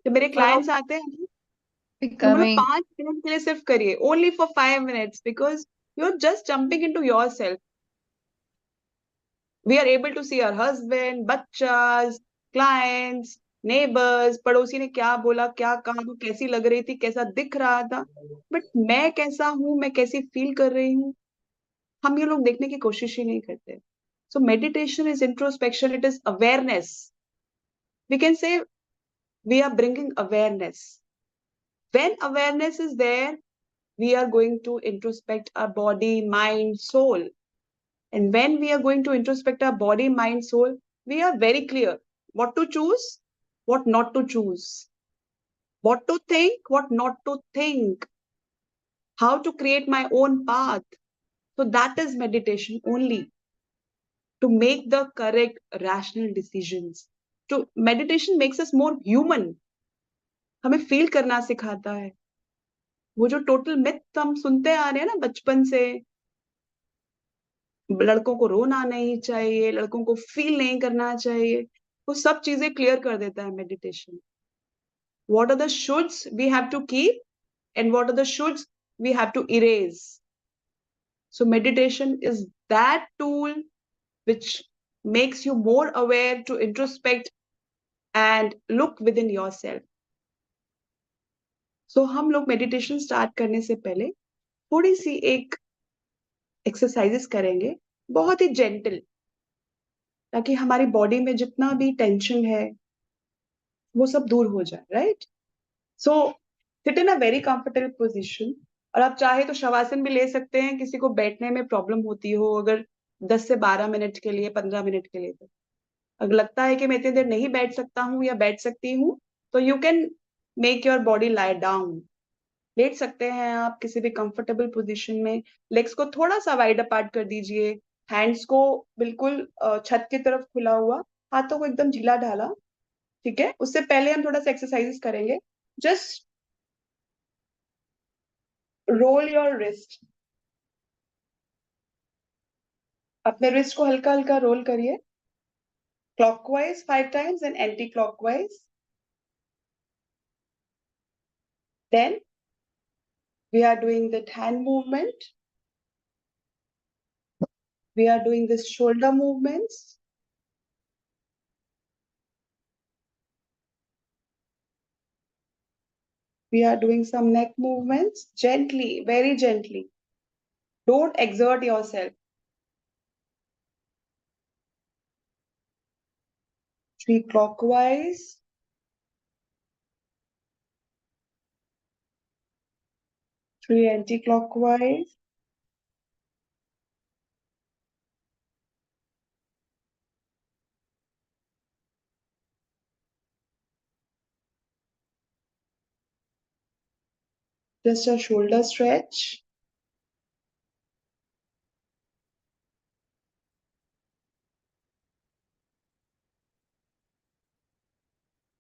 तो मेरे Wow. क्लाइंट्स आते हैं तो बोलो Becoming 5 मिनट के लिए सिर्फ करिए only for 5 minutes because you are just jumping into your self we are able to see our husband बच्चास क्लाइंट्स नेबर्स पड़ोसी ने क्या बोला क्या कहा वो कैसी लग रही थी कैसा दिख रहा था बट मैं कैसा हूं मैं कैसी फील कर रही हूँ हम ये लोग देखने की कोशिश ही नहीं करते so meditation is introspection it is awareness we can say we are bringing awareness when awareness is there we are going to introspect our body, mind, soul. And when we are going to introspect our body, mind, soul, we are very clear what to choose, what not to choose, what to think, what not to think, how to create my own path. So that is meditation only to make the correct rational decisions. To meditation makes us more human. हमें feel करना सिखाता है वो जो total myth हम सुनते आ रहे हैं ना बचपन से लड़कों को रोना नहीं चाहिए लड़कों को फील नहीं करना चाहिए वो सब चीजें क्लियर कर देता है meditation what are the shoulds we have to keep and what are the shoulds we have to erase so meditation is that tool which makes you more aware to introspect and look within yourself so हम लोग meditation start करने से पहले थोड़ी सी एक exercises करेंगे बहुत ही gentle ताकि हमारी बॉडी में जितना भी टेंशन है वो सब दूर हो जाए right so sit in a very comfortable position और आप चाहे तो शवासन भी ले सकते हैं किसी को बैठने में प्रॉब्लम होती हो अगर 10 से 12 मिनट के लिए 15 मिनट के लिए तो अगर लगता है कि मैं इतनी देर नहीं बैठ सकता हूँ या बैठ सकती हूँ तो you can make your body lie down let सकते हैं आप किसी भी कंफर्टेबल पोजीशन में लेग्स को थोड़ा सा वाइड अपार्ट कर दीजिए हैंड्स को बिल्कुल छत की तरफ खुला हुआ हाथों को एकदम ढीला ढाला ठीक है उससे पहले हम थोड़ा सा एक्सरसाइजेस करेंगे जस्ट रोल योर रिस्ट अपने रिस्ट को हल्का हल्का रोल करिए clockwise 5 times and anti clockwise then we are doing that hand movement we are doing this shoulder movements we are doing some neck movements gently very gently don't exert yourself 3 clockwise 3 anti-clockwise just a shoulder stretch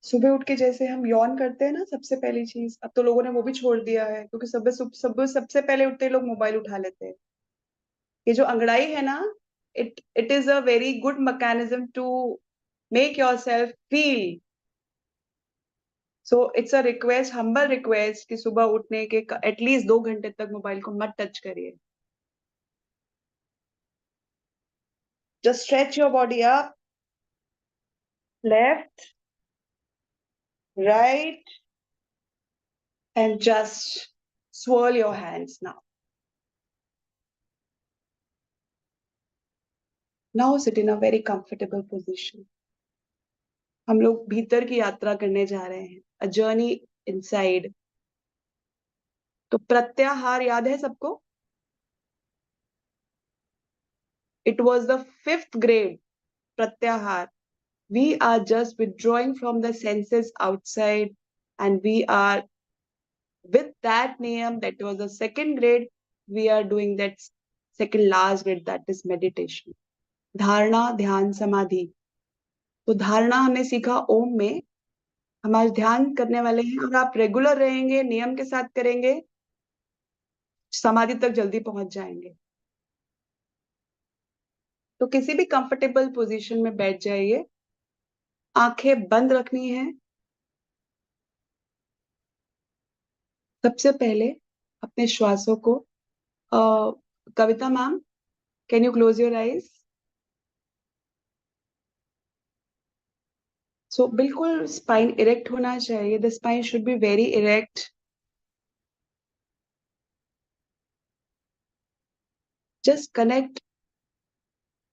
सुबह उठ के जैसे हम Yon करते हैं ना सबसे पहली चीज अब तो लोगों ने वो भी छोड़ दिया है क्योंकि सबसे पहले उठते ही लोग मोबाइल उठा लेते हैं ये जो अंगड़ाई है ना it is a very good mechanism to make yourself feel. So it's a request, humble request कि सुबह उठने के एटलीस्ट 2 घंटे तक मोबाइल को मत टच करिए. Just stretch your body up, left, right, and just swirl your hands now. Now sit in a very comfortable position. हम लोग भीतर की यात्रा करने जा रहे हैं. A journey inside. तो प्रत्याहार याद है सबको? It was the 5th grade. Pratyahar. We are just withdrawing from the senses outside, and we are with that niyam. That was the 2nd grade. We are doing that second last grade, that is meditation. धारणा, ध्यान, समाधि. तो धारणा हमने सीखा ओम में. हम आज ध्यान करने वाले हैं और आप रेगुलर रहेंगे, नियम के साथ करेंगे, समाधि तक जल्दी पहुंच जाएंगे. तो किसी भी कंफर्टेबल पोजीशन में बैठ जाइए. आंखें बंद रखनी है. सबसे पहले अपने श्वासों को Kavita ma'am, can you close your eyes? So बिल्कुल स्पाइन इरेक्ट होना चाहिए. The spine should be very erect. Just connect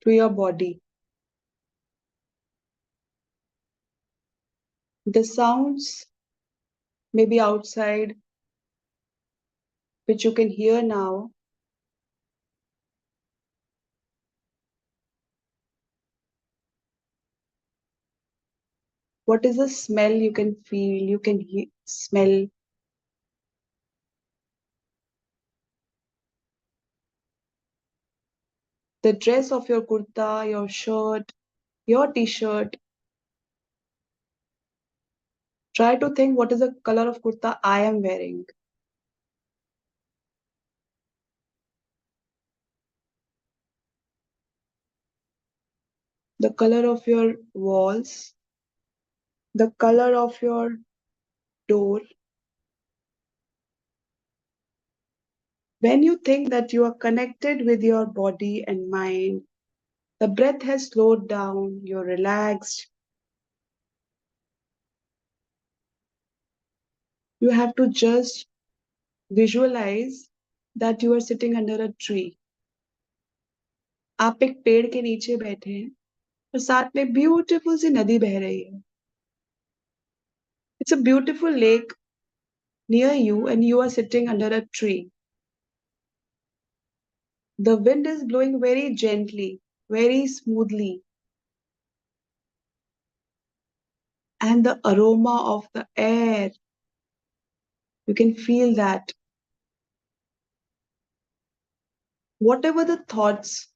to your body. The sounds may be outside, which you can hear now. What is the smell you can feel? You can smell the dress of your kurta, your shirt, your t-shirt. Try to think, what is the color of kurta I am wearing? The color of your walls, the color of your door. When you think that you are connected with your body and mind, the breath has slowed down, you're relaxed. You have to just visualize that you are sitting under a tree. आप एक पेड़ के नीचे बैठे हैं और साथ में ब्यूटीफुल सी नदी बह रही है. It's a beautiful lake near you and you are sitting under a tree. The wind is blowing very gently, very smoothly. And the aroma of the air, you can feel that. Whatever the thoughts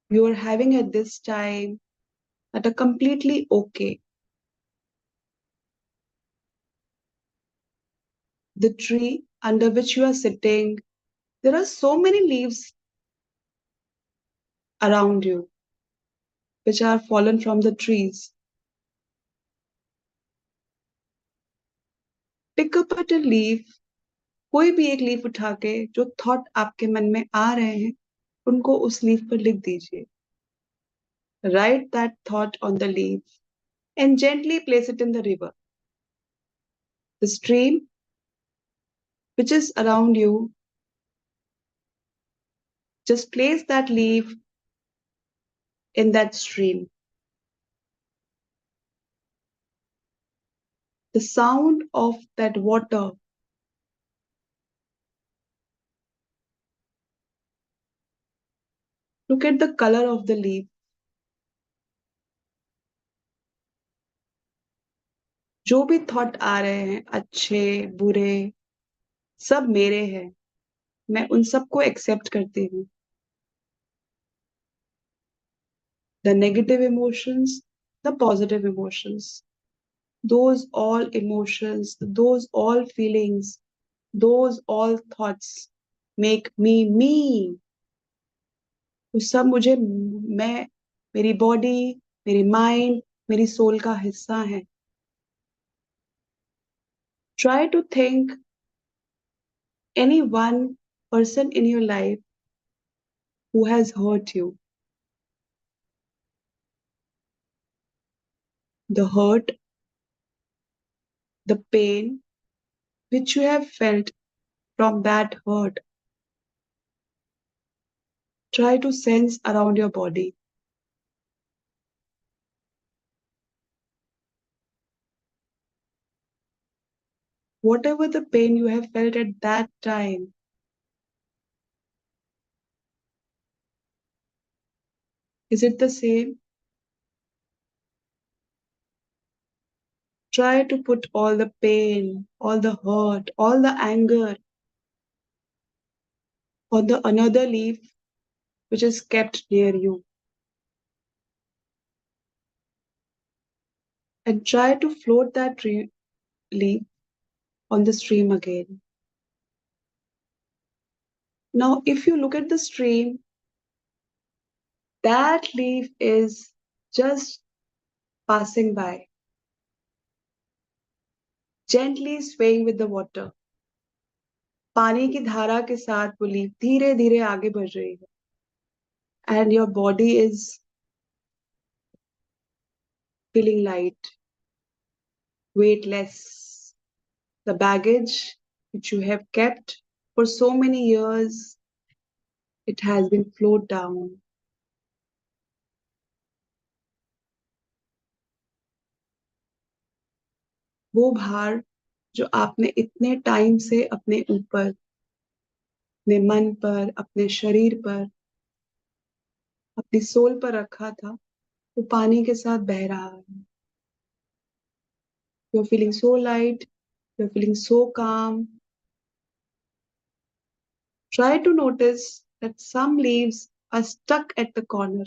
you are having at this time that are completely okay. The tree under which you are sitting, there are so many leaves around you which are fallen from the trees. Pick up at a leaf. कोई भी एक leaf उठा के जो thought आपके मन में आ रहे हैं उनको उस लीफ पर लिख दीजिए. Write that thought on the leaf and gently place it in the river. The stream which is around you, just place that leaf in that stream. The sound of that water, look at the color of the leaf. जो भी thought आ रहे हैं, अच्छे बुरे, सब मेरे हैं. मैं उन सबको एक्सेप्ट करती हूँ. The negative emotions, the positive emotions, those all emotions, those all feelings, those all thoughts make me. वो सब मुझे, मैं, मेरी बॉडी, मेरी माइंड, मेरी सोल का हिस्सा है. Try to think any one person in your life who has hurt you. The hurt, the pain which you have felt from that hurt. Try to sense around your body. Whatever the pain you have felt at that time, is it the same? Try to put all the pain, all the hurt, all the anger on the another leaf which is kept near you. And try to float that leaf on the stream again. Now, if you look at the stream, that leaf is just passing by, gently swaying with the water. पानी की धारा के साथ वो leaf धीरे धीरे आगे बढ़ रही है. And your body is feeling light, weightless. The baggage which you have kept for so many years, it has been flowed down. वो भार जो आपने इतने टाइम से अपने ऊपर, अपने मन पर, अपने शरीर पर, अपनी सोल पर रखा था, वो पानी के साथ बह रहा है. You're feeling so light, you're feeling so calm. Try to notice that some leaves are stuck at the corner.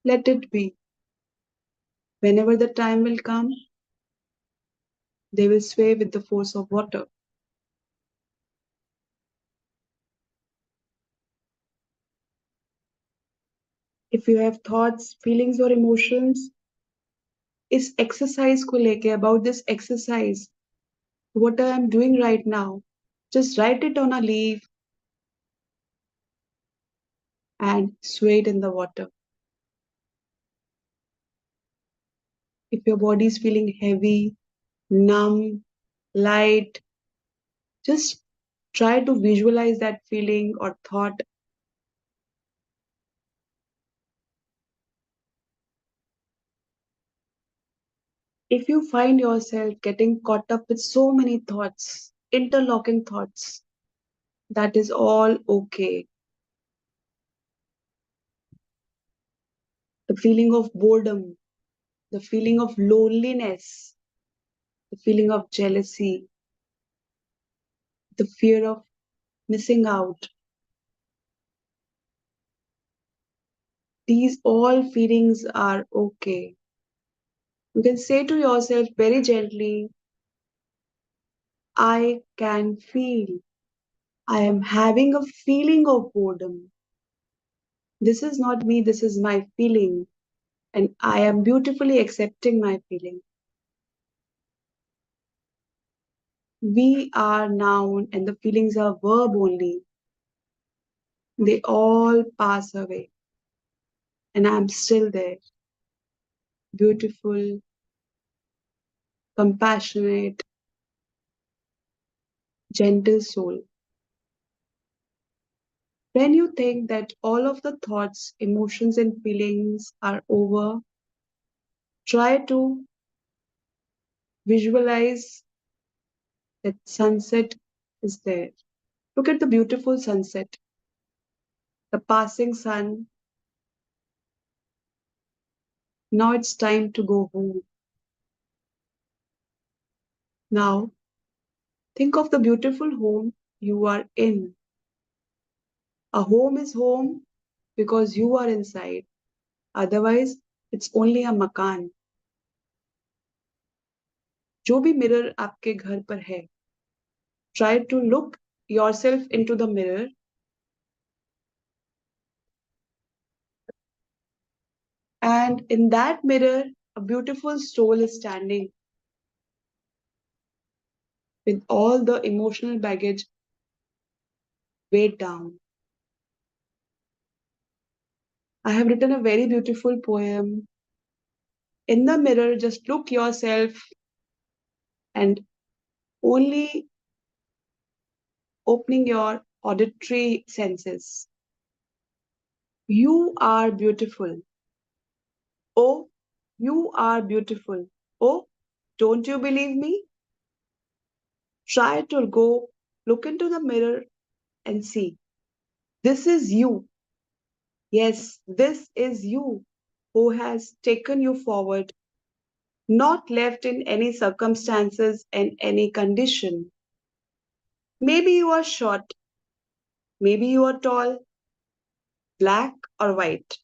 Let it be. Whenever the time will come, they will sway with the force of water. If you have thoughts, feelings or emotions, इस exercise को लेके, about this exercise, what I am doing right now, just write it on a leaf and sway it in the water. If your body is feeling heavy, numb, light, just try to visualize that feeling or thought. If you find yourself getting caught up with so many thoughts, interlocking thoughts, that is all okay. The feeling of boredom, the feeling of loneliness, the feeling of jealousy, the fear of missing out. These all feelings are okay. You can say to yourself very gently, I can feel. I am having a feeling of boredom. This is not me, this is my feeling. And I am beautifully accepting my feeling. We are noun and the feelings are verb only. They all pass away. And I'm still there. Beautiful, compassionate, gentle soul. When you think that all of the thoughts, emotions, and feelings are over, try to visualize that sunset is there. Look at the beautiful sunset, the passing sun. Now it's time to go home. Now, think of the beautiful home you are in. A home is home because you are inside. Otherwise, it's only a makan. जो भी mirror आपके घर पर है, try to look yourself into the mirror And in that mirror, a beautiful soul is standing with all the emotional baggage weighed down. I have written a very beautiful poem. In the mirror, just look yourself and only opening your auditory senses. You are beautiful. Oh, you are beautiful. Oh, don't you believe me? Try to go look into the mirror and see. This is you. Yes, this is you who has taken you forward, not left in any circumstances and any condition. Maybe you are short, maybe you are tall, black or white.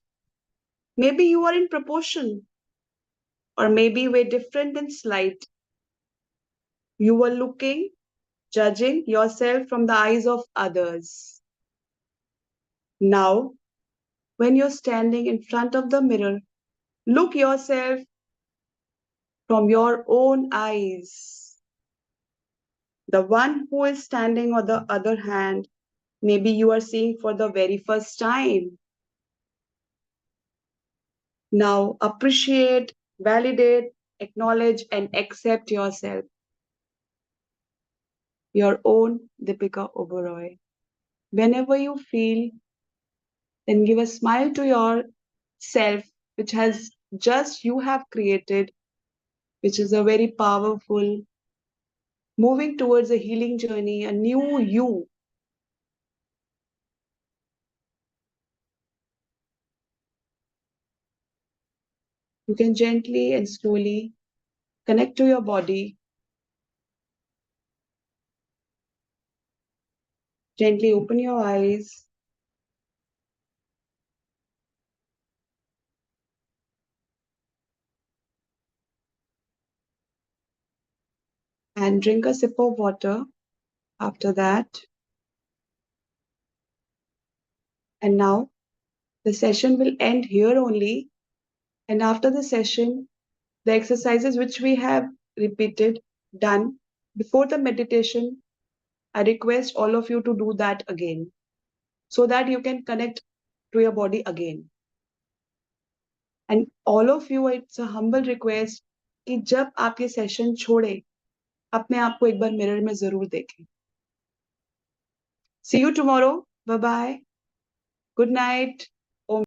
Maybe you are in proportion, or maybe we're different in slight. You were looking, judging yourself from the eyes of others. Now, when you're standing in front of the mirror, look yourself from your own eyes. The one who is standing on the other hand, maybe you are seeing for the very first time. Now appreciate, validate, acknowledge, and accept yourself, your own Deepika Oberoi. Whenever you feel, then give a smile to yourself, which has just you have created, which is a very powerful, moving towards a healing journey, a new you. You can gently and slowly connect to your body, gently open your eyes, and drink a sip of water after that. And now the session will end here only. And after the session, the exercises which we have repeated, done before the meditation, I request all of you to do that again so that you can connect to your body again. And all of you, it's a humble request कि जब आप ये session छोड़े अपने आप को एक बार mirror में जरूर देखें. See you tomorrow. Bye bye. Good night.